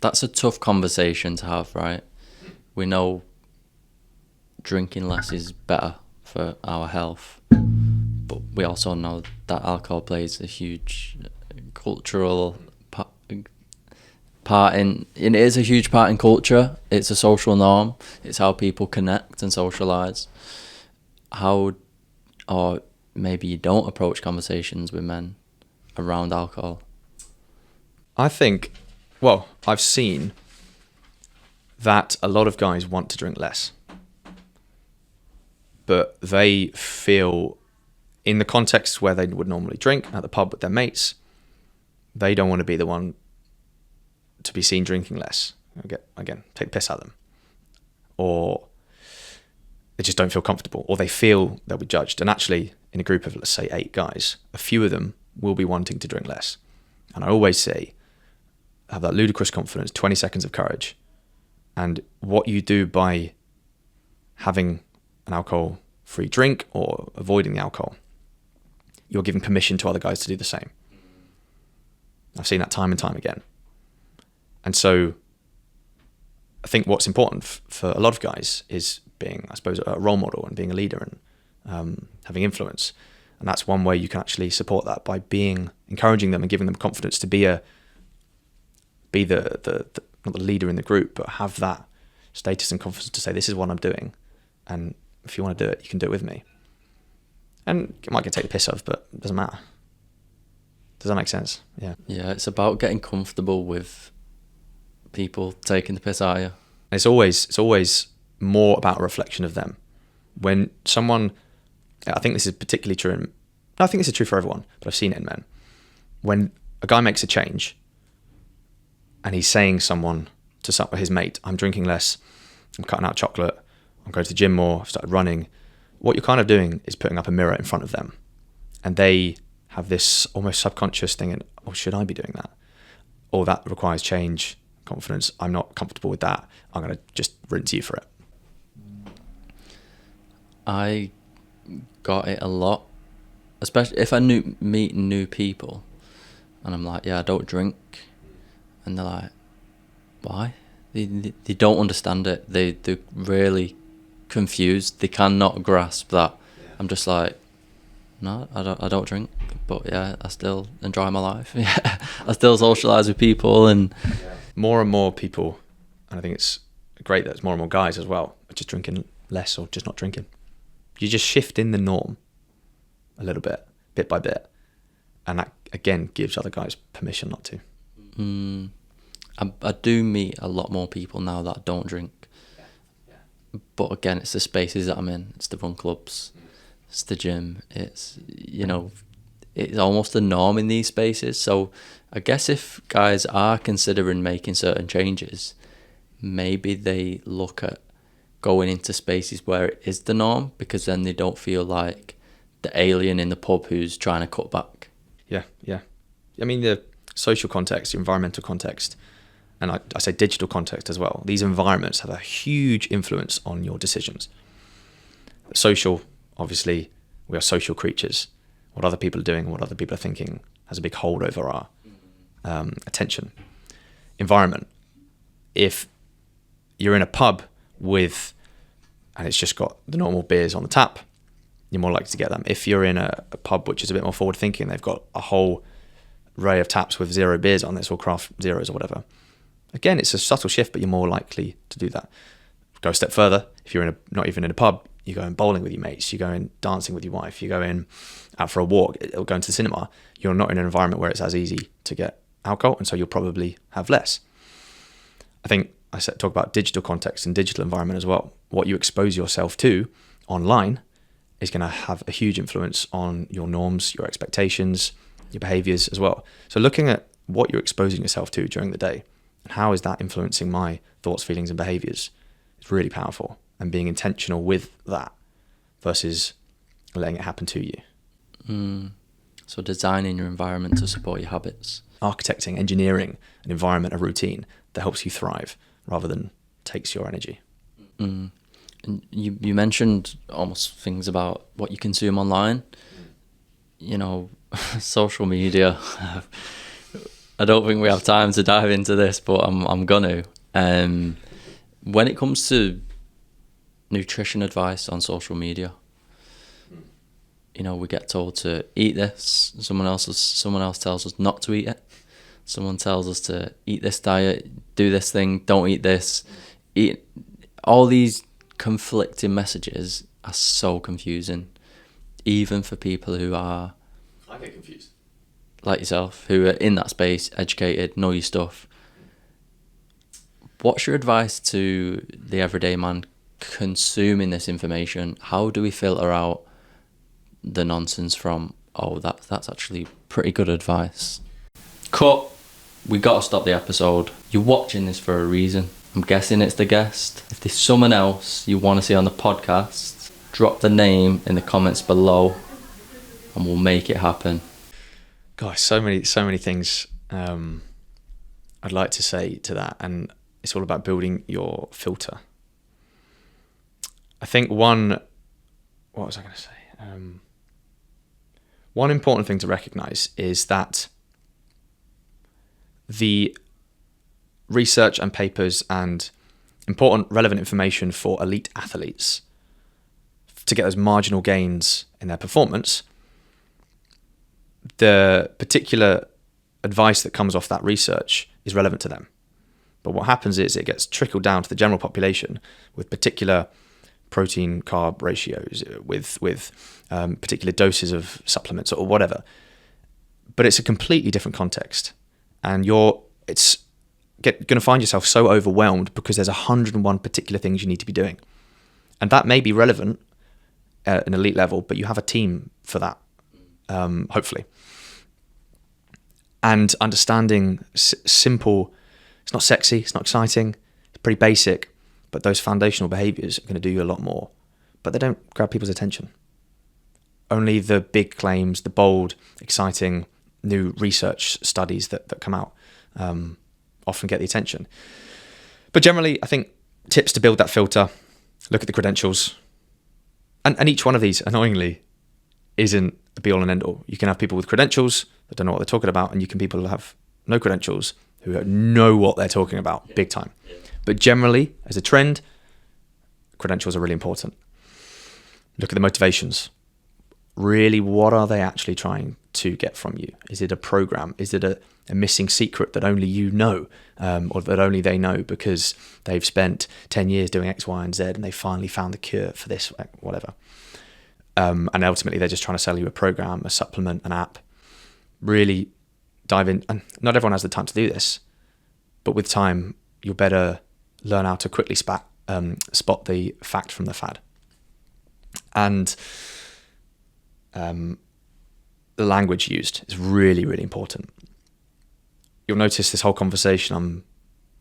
That's a tough conversation to have, right? We know drinking less is better for our health, but we also know that alcohol plays a huge cultural part in. It is a huge part in culture. It's a social norm. It's how people connect and socialize. Or maybe you don't approach conversations with men around alcohol. I think, well, I've seen that a lot of guys want to drink less, but they feel in the context where they would normally drink at the pub with their mates, they don't want to be the one to be seen drinking less. Again, take the piss out of them. Or they just don't feel comfortable, or they feel they'll be judged. And actually, in a group of, let's say, 8 guys, a few of them will be wanting to drink less. And I always say, have that ludicrous confidence, 20 seconds of courage. And what you do by having an alcohol-free drink or avoiding the alcohol, you're giving permission to other guys to do the same. I've seen that time and time again. And so I think what's important for a lot of guys is being, I suppose, a role model and being a leader and having influence. And that's one way you can actually support that, by encouraging them and giving them confidence to be the not the leader in the group, but have that status and confidence to say, this is what I'm doing, and if you want to do it, you can do it with me. And it might get taken the piss of, but it doesn't matter. Does that make sense? Yeah. Yeah, it's about getting comfortable with people taking the piss out of you. It's always more about a reflection of them. When someone, I think this is particularly true, I think this is true for everyone, but I've seen it in men. When a guy makes a change and he's saying to his mate, I'm drinking less, I'm cutting out chocolate, I'm going to the gym more, I've started running, what you're kind of doing is putting up a mirror in front of them. And they have this almost subconscious thing, oh, should I be doing that? Or that requires change, confidence, I'm not comfortable with that, I'm going to just rinse you for it. I got it a lot, especially if I meet new people and I'm like, yeah, I don't drink, and they're like, why? They don't understand it. They're really confused. They cannot grasp that. Yeah. I'm just like, no, I don't drink, but yeah, I still enjoy my life. Yeah, I still socialise with people, and more and more people, and I think it's great that it's more and more guys as well, are just drinking less or just not drinking. You're just shifting the norm a little bit by bit, and that again gives other guys permission not to. I do meet a lot more people now that don't drink. Yeah. But again, it's the spaces that I'm in. It's the run clubs. It's the gym. It's, it's almost the norm in these spaces. So I guess if guys are considering making certain changes, maybe they look at going into spaces where it is the norm, because then they don't feel like the alien in the pub who's trying to cut back. Yeah. I mean, the social context, the environmental context, and I say digital context as well. These environments have a huge influence on your decisions. Social, obviously, we are social creatures. What other people are doing, what other people are thinking has a big hold over our attention. Environment. If you're in a pub and it's just got the normal beers on the tap, you're more likely to get them. If you're in a pub which is a bit more forward thinking, they've got a whole array of taps with 0 beers on this, or craft zeros or whatever. Again, it's a subtle shift, but you're more likely to do that. Go a step further. If you're not even in a pub, you're going bowling with your mates, you're going dancing with your wife, you're going out for a walk, or going to the cinema, you're not in an environment where it's as easy to get alcohol, and so you'll probably have less. I think I talk about digital context and digital environment as well. What you expose yourself to online is going to have a huge influence on your norms, your expectations, your behaviors as well. So looking at what you're exposing yourself to during the day and how is that influencing my thoughts, feelings, and behaviors is really powerful, and being intentional with that versus letting it happen to you. So designing your environment to support your habits. Architecting, engineering an environment, a routine that helps you thrive rather than takes your energy. And you mentioned almost things about what you consume online. You know, social media. I don't think we have time to dive into this, but I'm gonna. When it comes to nutrition advice on social media, you know, we get told to eat this. Someone else tells us not to eat it. Someone tells us to eat this diet, do this thing, don't eat this. Eat. All these conflicting messages are so confusing, even for people who are, I get confused, like yourself, who are in that space, educated, know your stuff. What's your advice to the everyday man consuming this information? How do we filter out the nonsense from, oh, that's actually pretty good advice? Cut. We got to stop the episode. You're watching this for a reason. I'm guessing it's the guest. If there's someone else you want to see on the podcast, drop the name in the comments below and we'll make it happen. Gosh, so many things I'd like to say to that, and it's all about building your filter. I think what was I going to say? One important thing to recognize is that the research and papers and important relevant information for elite athletes to get those marginal gains in their performance, the particular advice that comes off that research is relevant to them. But what happens is it gets trickled down to the general population with particular protein carb ratios, with particular doses of supplements or whatever. But it's a completely different context, and going to find yourself so overwhelmed because there's 101 particular things you need to be doing, and that may be relevant at an elite level, but you have a team for that, hopefully. And understanding simple, it's not sexy, it's not exciting, it's pretty basic, but those foundational behaviors are going to do you a lot more. But they don't grab people's attention. Only the big claims, the bold, exciting new research studies that come out often get the attention. But generally, I think tips to build that filter: look at the credentials. And each one of these, annoyingly, isn't a be-all and end-all. You can have people with credentials that don't know what they're talking about, and you can people who have no credentials who know what they're talking about, big time. But generally, as a trend, credentials are really important. Look at the motivations. Really, what are they actually trying to get from you? Is it a program? Is it a missing secret that only you know, or that only they know because they've spent 10 years doing X, Y, and Z and they finally found the cure for this, whatever. And ultimately, they're just trying to sell you a program, a supplement, an app. Really dive in. And not everyone has the time to do this, but with time, you'll better learn how to quickly spot the fact from the fad. And the language used is really, really important. You'll notice this whole conversation, I'm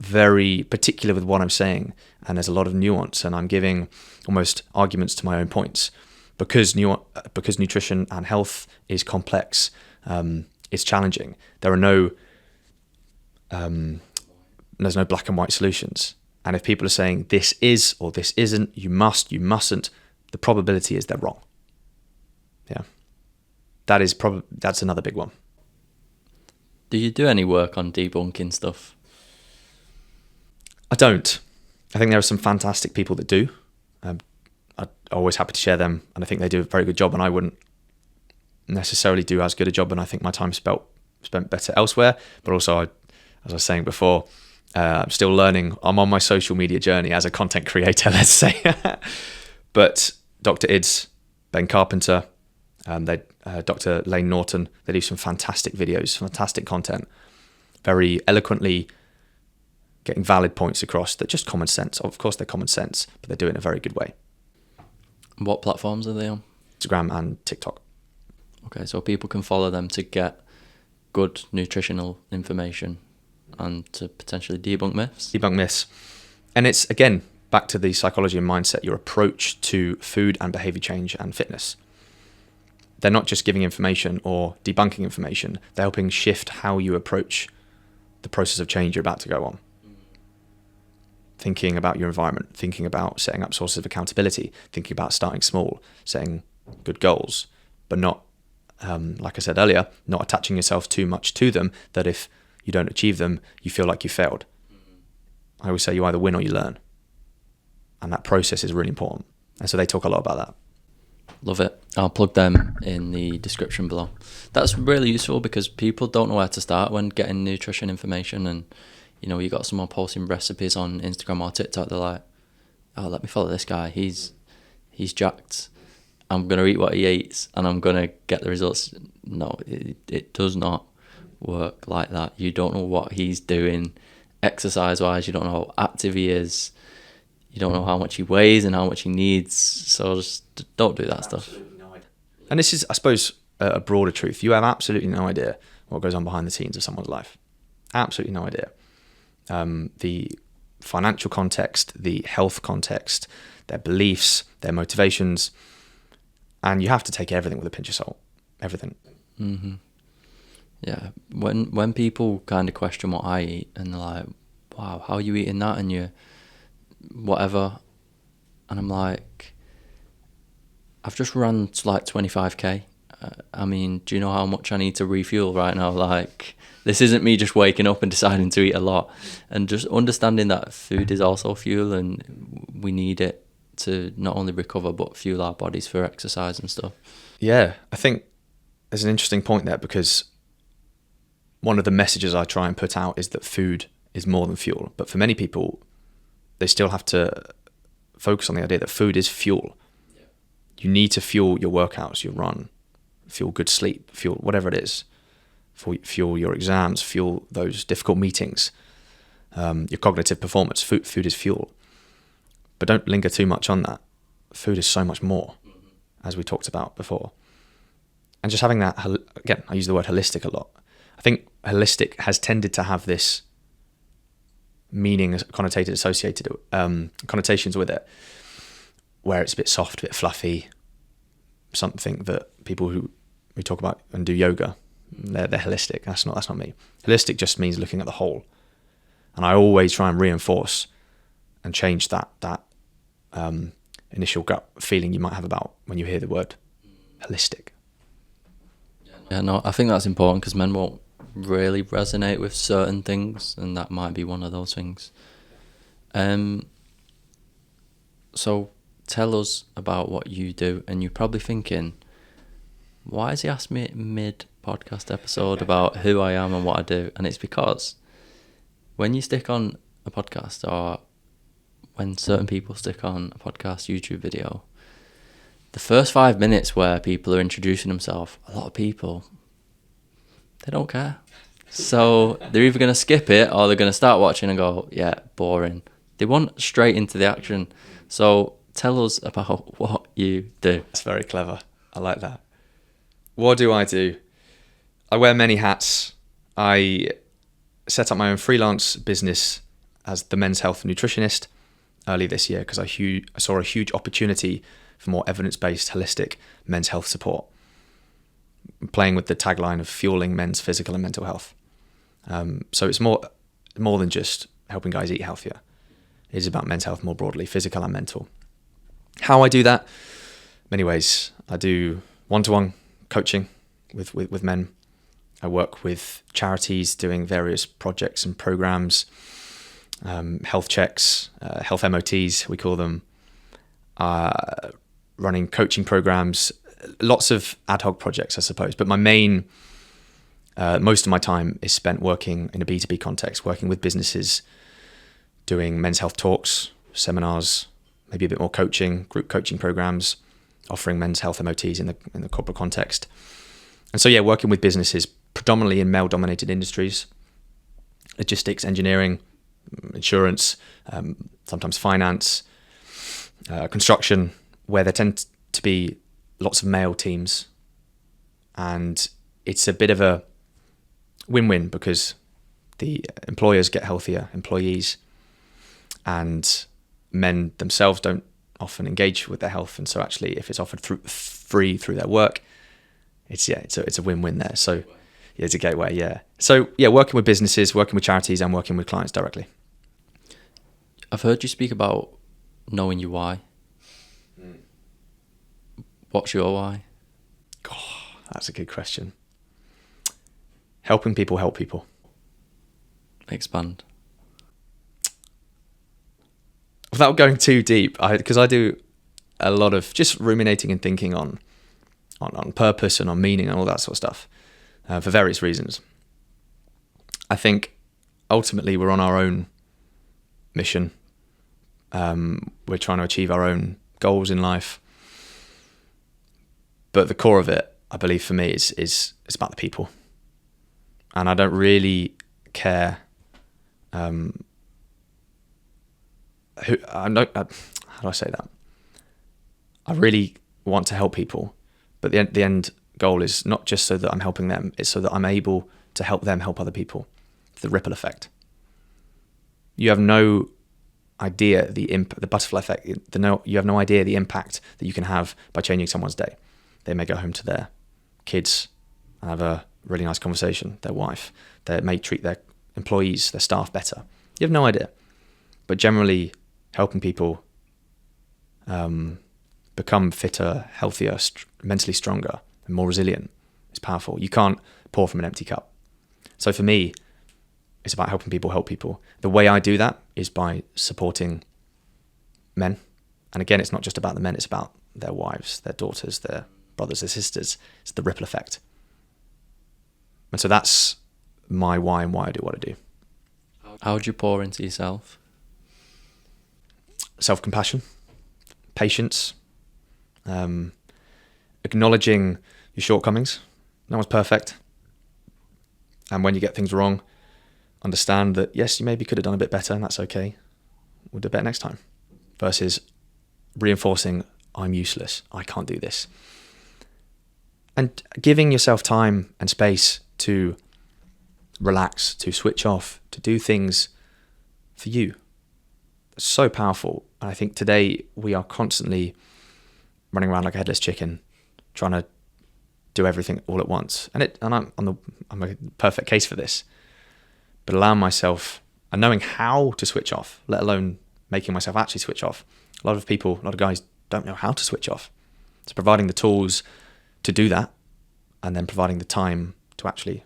very particular with what I'm saying, and there's a lot of nuance, and I'm giving almost arguments to my own points because nutrition and health is complex. It's challenging. There's no black and white solutions. And if people are saying this is or this isn't, you must, you mustn't, the probability is they're wrong. Yeah. That's another big one. Do you do any work on debunking stuff? I don't. I think there are some fantastic people that do. I'm always happy to share them, and I think they do a very good job, and I wouldn't necessarily do as good a job, and I think my time spent better elsewhere. But also, as I was saying before, I'm still learning. I'm on my social media journey as a content creator, let's say. But Dr. Ids, Ben Carpenter, Dr. Lane Norton, they do some fantastic videos, fantastic content, very eloquently getting valid points across that just common sense. Of course, they're common sense, but they do it in a very good way. What platforms are they on? Instagram and TikTok. Okay, so people can follow them to get good nutritional information and to potentially debunk myths. Debunk myths. And it's, again, back to the psychology and mindset, your approach to food and behavior change and fitness. They're not just giving information or debunking information, they're helping shift how you approach the process of change you're about to go on. Thinking about your environment, thinking about setting up sources of accountability, thinking about starting small, setting good goals, but not, like I said earlier, not attaching yourself too much to them that if you don't achieve them, you feel like you failed. I always say you either win or you learn. And that process is really important. And so they talk a lot about that. Love it. I'll plug them in the description below. That's really useful because people don't know where to start when getting nutrition information. And, you know, you got someone posting recipes on Instagram or TikTok, they're like, oh, let me follow this guy. He's jacked. I'm going to eat what he eats and I'm going to get the results. No, it does not work like that. You don't know what he's doing exercise-wise. You don't know how active he is. You don't know how much he weighs and how much he needs. So just don't do that stuff. And this is, I suppose, a broader truth. You have absolutely no idea what goes on behind the scenes of someone's life. Absolutely no idea. The financial context, the health context, their beliefs, their motivations. And you have to take everything with a pinch of salt. Everything. Mm-hmm. Yeah. When people kind of question what I eat and they're like, wow, how are you eating that? And you whatever. And I'm like, I've just run like 25k. I mean, do you know how much I need to refuel right now? Like, this isn't me just waking up and deciding to eat a lot. And just understanding that food is also fuel and we need it to not only recover but fuel our bodies for exercise and stuff. Yeah, I think there's an interesting point there because one of the messages I try and put out is that food is more than fuel. But for many people, they still have to focus on the idea that food is fuel. Yeah. You need to fuel your workouts, your run, fuel good sleep, fuel whatever it is, fuel your exams, fuel those difficult meetings, your cognitive performance. Food is fuel. But don't linger too much on that. Food is so much more, as we talked about before. And just having that, again, I use the word holistic a lot. I think holistic has tended to have this meaning connotations with it, where it's a bit soft, a bit fluffy, something that people who talk about and do yoga, they're holistic. That's not me. Holistic just means looking at the whole. And I always try and reinforce and change that initial gut feeling you might have about when you hear the word holistic. Yeah, no, I think that's important because men won't really resonate with certain things, and that might be one of those things. So tell us about what you do, and you're probably thinking, why has he asked me mid-podcast episode about who I am and what I do? And it's because when you stick on a podcast, or when certain people stick on a podcast YouTube video, the first 5 minutes where people are introducing themselves, a lot of people, they don't care. So they're either going to skip it or they're going to start watching and go, yeah, boring. They want straight into the action. So tell us about what you do. That's very clever. I like that. What do? I wear many hats. I set up my own freelance business as the men's health nutritionist early this year because I saw a huge opportunity for more evidence-based, holistic men's health support, playing with the tagline of fueling men's physical and mental health. So it's more than just helping guys eat healthier. It is about men's health more broadly, physical and mental. How I do that? Many ways. I do one-to-one coaching with men. I work with charities doing various projects and programs, health checks, health MOTs, we call them, running coaching programs, lots of ad hoc projects, I suppose. But my main, most of my time is spent working in a B2B context, working with businesses, doing men's health talks, seminars, maybe a bit more coaching, group coaching programs, offering men's health MOTs in the corporate context. And so, yeah, working with businesses predominantly in male-dominated industries, logistics, engineering, insurance, sometimes finance, construction, where there tend to be lots of male teams. And it's a bit of a win-win, because the employers get healthier employees, and men themselves don't often engage with their health, and so actually if it's offered free through their work, it's a win-win there. So yeah, it's a gateway. Yeah. So yeah, working with businesses, working with charities, and working with clients directly. I've heard you speak about knowing your why. What's your why? Oh, that's a good question. Helping people help people. Expand. Without going too deep, because I do a lot of just ruminating and thinking on purpose and on meaning and all that sort of stuff, for various reasons. I think ultimately we're on our own mission. We're trying to achieve our own goals in life. But the core of it, I believe, for me, is it's about the people. And I don't really care how do I say that? I really want to help people, but the end goal is not just so that I'm helping them, it's so that I'm able to help them help other people. The ripple effect. You have no idea the butterfly effect. You have no idea the impact that you can have by changing someone's day. They may go home to their kids and have a really nice conversation, their wife. They may treat their employees, their staff better. You have no idea. But generally, helping people become fitter, healthier, mentally stronger, and more resilient is powerful. You can't pour from an empty cup. So for me, it's about helping people help people. The way I do that is by supporting men. And again, it's not just about the men, it's about their wives, their daughters, their brothers, their sisters. It's the ripple effect. And so that's my why and why I do what I do. How would you pour into yourself? Self-compassion, patience, acknowledging your shortcomings. No one's perfect. And when you get things wrong, understand that, yes, you maybe could have done a bit better, and that's okay. We'll do better next time. Versus reinforcing, I'm useless, I can't do this. And giving yourself time and space to relax, to switch off, to do things for you. It's so powerful. And I think today we are constantly running around like a headless chicken, trying to do everything all at once. And I'm a perfect case for this. But allowing myself and knowing how to switch off, let alone making myself actually switch off. A lot of guys don't know how to switch off. So providing the tools to do that, and then providing the time to actually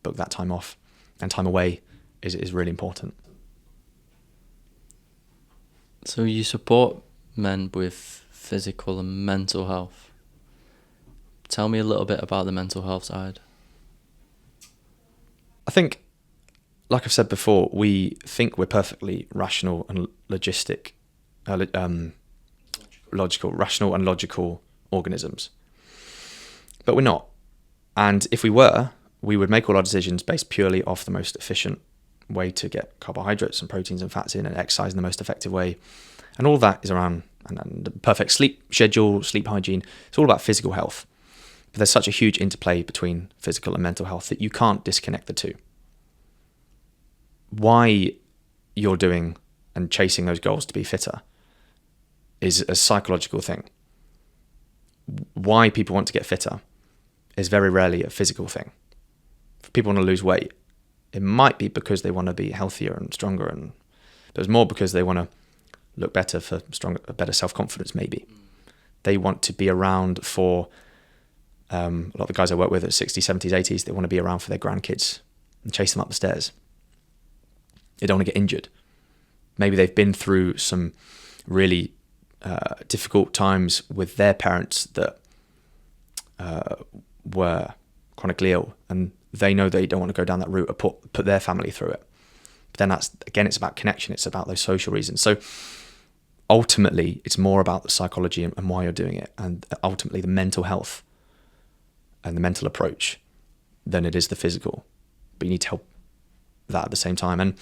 book that time off and time away is really important. So you support men with physical and mental health. Tell me a little bit about the mental health side. I think, like I've said before, we think we're perfectly rational and rational and logical organisms. But we're not. And if we were, we would make all our decisions based purely off the most efficient way to get carbohydrates and proteins and fats in, and exercise in the most effective way. And all that is around and the perfect sleep schedule, sleep hygiene. It's all about physical health. But there's such a huge interplay between physical and mental health that you can't disconnect the two. Why you're doing and chasing those goals to be fitter is a psychological thing. Why people want to get fitter is very rarely a physical thing. If people want to lose weight, it might be because they want to be healthier and stronger, but it's more because they want to look better for better self-confidence, maybe. They want to be around for, a lot of the guys I work with at 60s, 70s, 80s, they want to be around for their grandkids and chase them up the stairs. They don't want to get injured. Maybe they've been through some really difficult times with their parents that were chronically ill, and they know they don't want to go down that route or put their family through it. But then it's about connection. It's about those social reasons. So ultimately, it's more about the psychology and why you're doing it, and ultimately the mental health and the mental approach than it is the physical. But you need to help that at the same time. And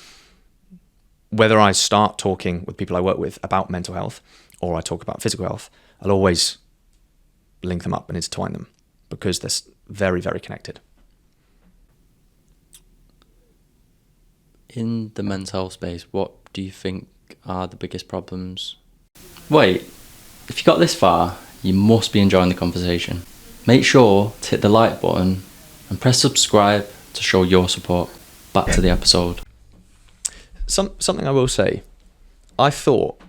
whether I start talking with people I work with about mental health or I talk about physical health, I'll always link them up and intertwine them because they're very, very connected. In the mental health space, what do you think are the biggest problems? Wait, if you got this far, you must be enjoying the conversation. Make sure to hit the like button and press subscribe to show your support. Back to the episode. Something I will say, I thought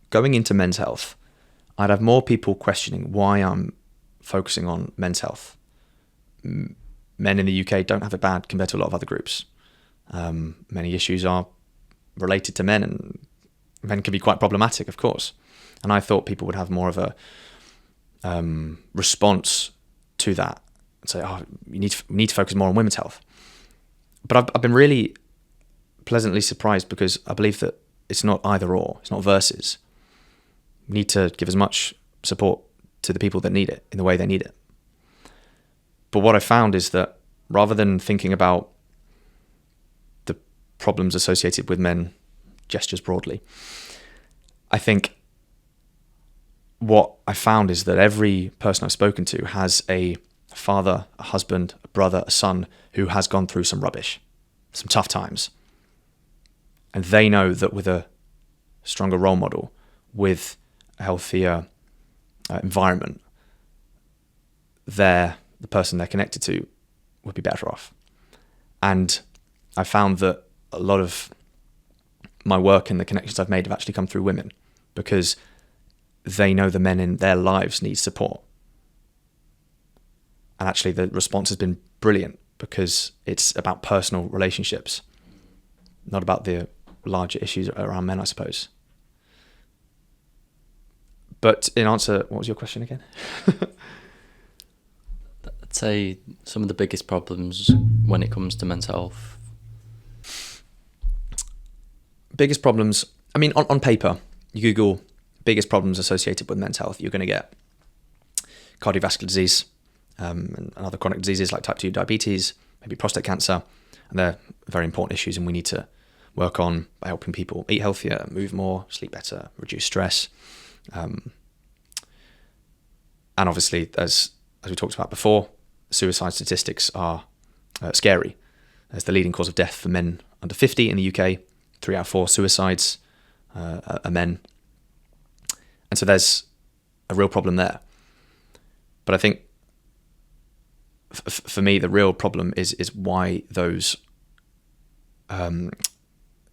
going into men's health, I'd have more people questioning why I'm focusing on men's health. Men in the UK don't have it bad compared to a lot of other groups. Many issues are related to men, and men can be quite problematic, of course. And I thought people would have more of a response to that and say, "Oh, we need to focus more on women's health." But I've been really pleasantly surprised, because I believe that it's not either or, it's not versus. We need to give as much support to the people that need it in the way they need it. But what I found is that rather than thinking about the problems associated with men gestures broadly, I think what I found is that every person I've spoken to has a father, a husband, a brother, a son who has gone through some rubbish, some tough times. And they know that with a stronger role model, with a healthier environment, the person they're connected to would be better off. And I found that a lot of my work and the connections I've made have actually come through women, because they know the men in their lives need support. And actually the response has been brilliant, because it's about personal relationships, not about the larger issues around men, I suppose. But in answer, what was your question again? I'd say some of the biggest problems when it comes to mental health. Biggest problems, I mean, on paper, you Google biggest problems associated with mental health, you're going to get cardiovascular disease, and other chronic diseases like type 2 diabetes, maybe prostate cancer. And they're very important issues, and we need to work on by helping people eat healthier, move more, sleep better, reduce stress. And obviously, as we talked about before, suicide statistics are scary. As the leading cause of death for men under 50 in the UK, 3 out of 4 suicides are men. And so there's a real problem there. But I think for me, the real problem is why those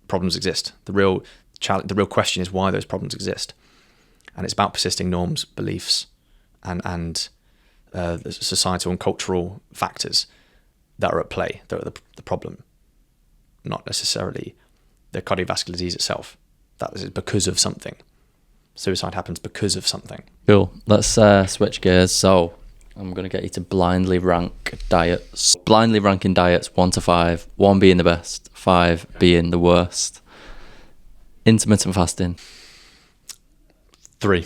problems exist. The real question is why those problems exist. And it's about persisting norms, beliefs, and the societal and cultural factors that are at play, that are the problem, not necessarily the cardiovascular disease itself. That is because of something. Suicide happens because of something. Cool. Let's switch gears. So I'm going to get you to blindly rank diets. Blindly ranking diets 1 to 5, 1 being the best, 5 being the worst. Intermittent fasting. 3.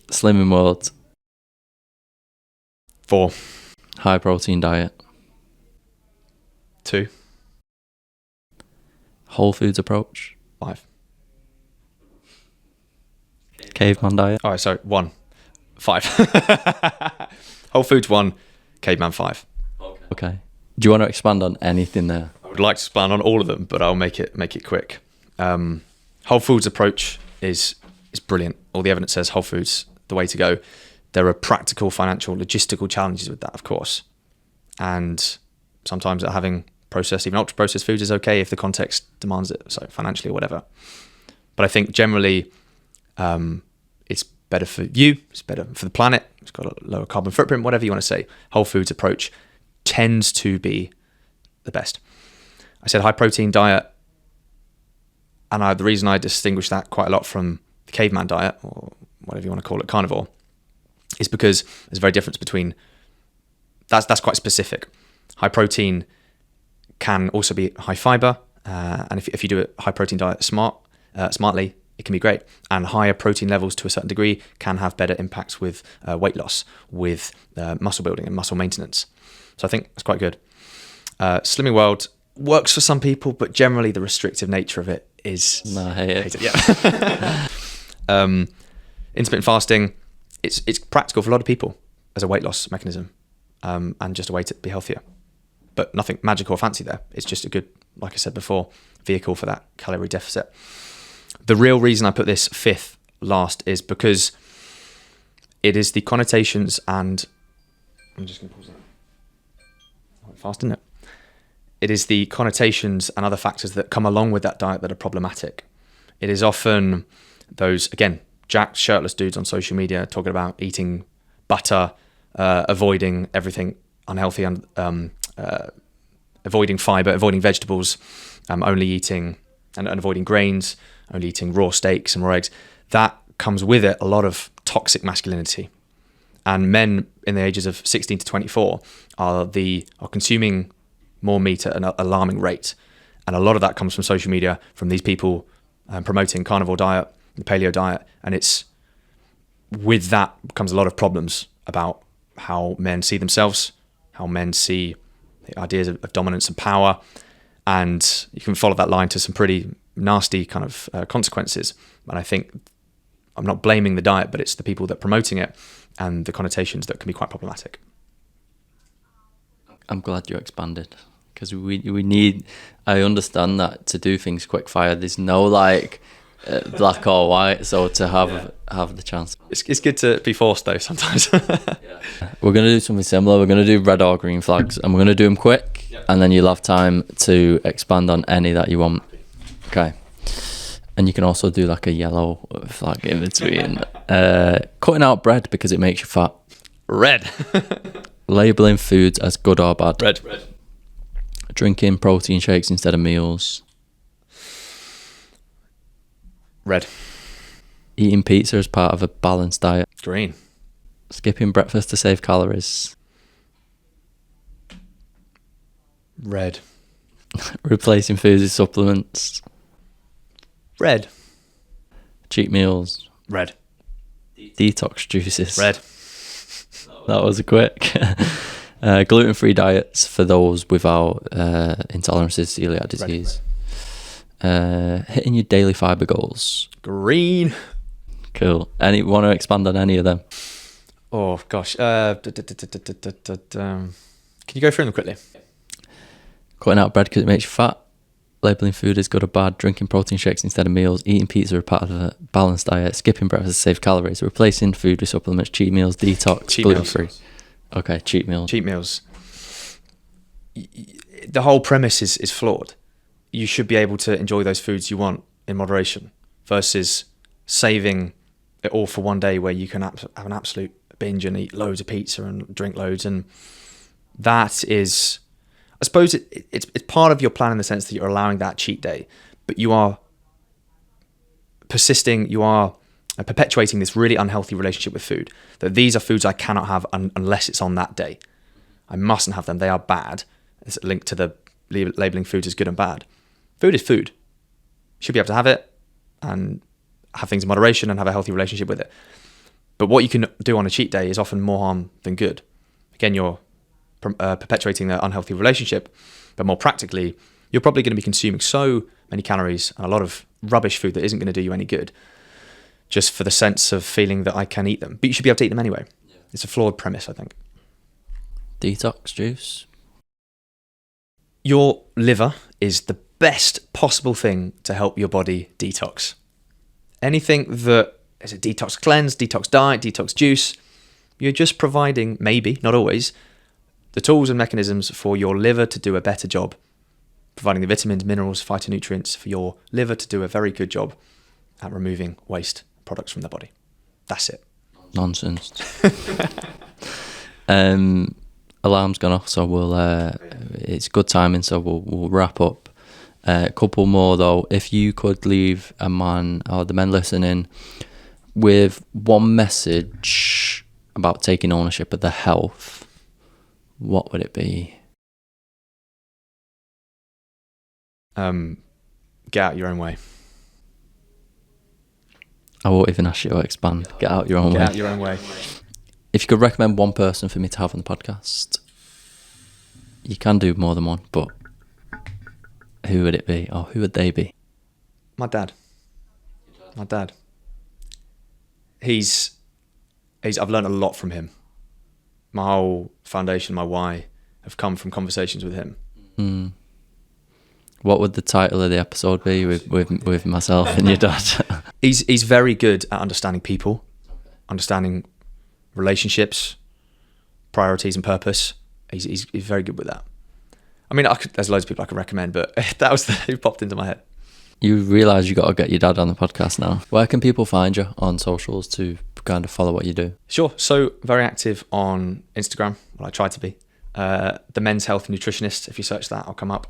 Slimming World. 4. High protein diet. 2. Whole foods approach. 5. Caveman diet. Oh, sorry, 1. 5. Whole foods 1, caveman 5. Okay. Do you want to expand on anything there? I would like to expand on all of them, but I'll make it quick. Whole foods approach is brilliant. All the evidence says whole foods the way to go. There are practical, financial, logistical challenges with that, of course, and sometimes having processed, even ultra processed foods is okay if the context demands it, so financially or whatever. But I think generally, it's better for you, it's better for the planet, it's got a lower carbon footprint, whatever you want to say. Whole foods approach tends to be the best. I said high protein diet, and the reason I distinguish that quite a lot from the caveman diet, or whatever you want to call it, carnivore, is because there's a very difference between, that's quite specific. High protein can also be high fiber, and if you do a high protein diet smartly, it can be great. And higher protein levels to a certain degree can have better impacts with weight loss, with muscle building and muscle maintenance. So I think that's quite good. Slimming World works for some people, but generally the restrictive nature of it is... No, I hate it. Yeah. Intermittent fasting, it's practical for a lot of people as a weight loss mechanism, and just a way to be healthier. but nothing magical or fancy there. It's just a good, like I said before, vehicle for that calorie deficit. The real reason I put this fifth last is because it is the connotations, and I'm just going to pause that. Quite fast, isn't it? It is the connotations and other factors that come along with that diet that are problematic. It is often those, again, jacked, shirtless dudes on social media talking about eating butter, avoiding everything unhealthy, and avoiding fiber, avoiding vegetables, only eating and avoiding grains, only eating raw steaks and raw eggs. That comes with it a lot of toxic masculinity. And men in the ages of 16 to 24 are consuming more meat at an alarming rate. And a lot of that comes from social media, from these people promoting carnivore diet, the paleo diet. And it's with that comes a lot of problems about how men see themselves, how men see the ideas of dominance and power. And you can follow that line to some pretty nasty kind of consequences. And I think I'm not blaming the diet, but it's the people that are promoting it and the connotations that can be quite problematic. I'm glad you expanded, because we need, I understand that to do things quick fire, there's no like black or white, so to have the chance. It's good to be forced though sometimes. We're going to do something similar. We're going to do red or green flags, and we're going to do them quick, and then you'll have time to expand on any that you want. Okay. And you can also do like a yellow flag in between. Cutting out bread because it makes you fat. Red. Labelling foods as good or bad. Red. Drinking protein shakes instead of meals. Red. Eating pizza as part of a balanced diet. Green. Skipping breakfast to save calories. Red. Replacing foods with supplements. Red. Cheat meals. Red. Detox juices. Red. That was a quick. Gluten-free diets for those without intolerances, celiac disease. Hitting your daily fiber goals. Green. Cool. Want to expand on any of them? Oh gosh. Can you go through them quickly? Cutting out bread because it makes you fat. Labelling food as good or bad. Drinking protein shakes instead of meals. Eating pizza as part of a balanced diet. Skipping breakfast to save calories. Replacing food with supplements. Cheat meals. Detox. Gluten-free. Okay, cheat meals. Cheat meals. The whole premise is flawed. You should be able to enjoy those foods you want in moderation versus saving it all for one day where you can have an absolute binge and eat loads of pizza and drink loads. And that is, I suppose it's part of your plan in the sense that you're allowing that cheat day, but you are perpetuating this really unhealthy relationship with food, that these are foods I cannot have unless it's on that day. I mustn't have them. They are bad. It's linked to the labeling foods as good and bad. Food is food. You should be able to have it and have things in moderation and have a healthy relationship with it. But what you can do on a cheat day is often more harm than good. Again, you're perpetuating the unhealthy relationship, but more practically, you're probably going to be consuming so many calories and a lot of rubbish food that isn't going to do you any good, just for the sense of feeling that I can eat them. But you should be able to eat them anyway. Yeah. It's a flawed premise, I think. Detox juice. Your liver is the best possible thing to help your body detox. Anything that is a detox cleanse, detox diet, detox juice, you're just providing, maybe, not always, the tools and mechanisms for your liver to do a better job, providing the vitamins, minerals, phytonutrients for your liver to do a very good job at removing waste products from the body. That's it. Nonsense. Alarm's gone off, so it's good timing, so we'll wrap up. A couple more though. If you could leave a man or the men listening with one message about taking ownership of their health, what would it be? Get out your own way. I won't even ask you to expand. Get out your own way. Get out your own way. If you could recommend one person for me to have on the podcast, you can do more than one, but who would it be, or who would they be? My dad. I've learned a lot from him. My whole foundation, my why, have come from conversations with him. Mm. What would the title of the episode be with myself and your dad? He's very good at understanding people, understanding relationships, priorities and purpose. He's very good with that. I mean, there's loads of people I could recommend, but that was who popped into my head. You realise you got to get your dad on the podcast now. Where can people find you on socials to kind of follow what you do? Sure. So very active on Instagram. Well, I try to be. The Men's Health Nutritionist. If you search that, I'll come up.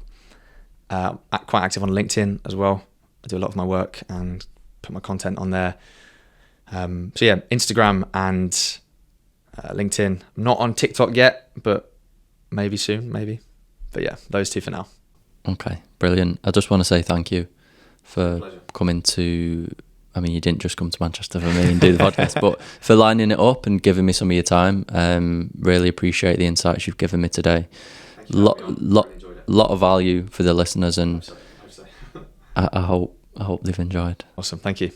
Quite active on LinkedIn as well. I do a lot of my work and put my content on there. So yeah, Instagram and LinkedIn. I'm not on TikTok yet, but maybe soon, maybe. But yeah, those two for now. Okay, brilliant. I just want to say thank you for coming to, I mean, you didn't just come to Manchester for me and do the podcast, but for lining it up and giving me some of your time. Really appreciate the insights you've given me today. Lot of value for the listeners, and I hope they've enjoyed. Awesome, thank you.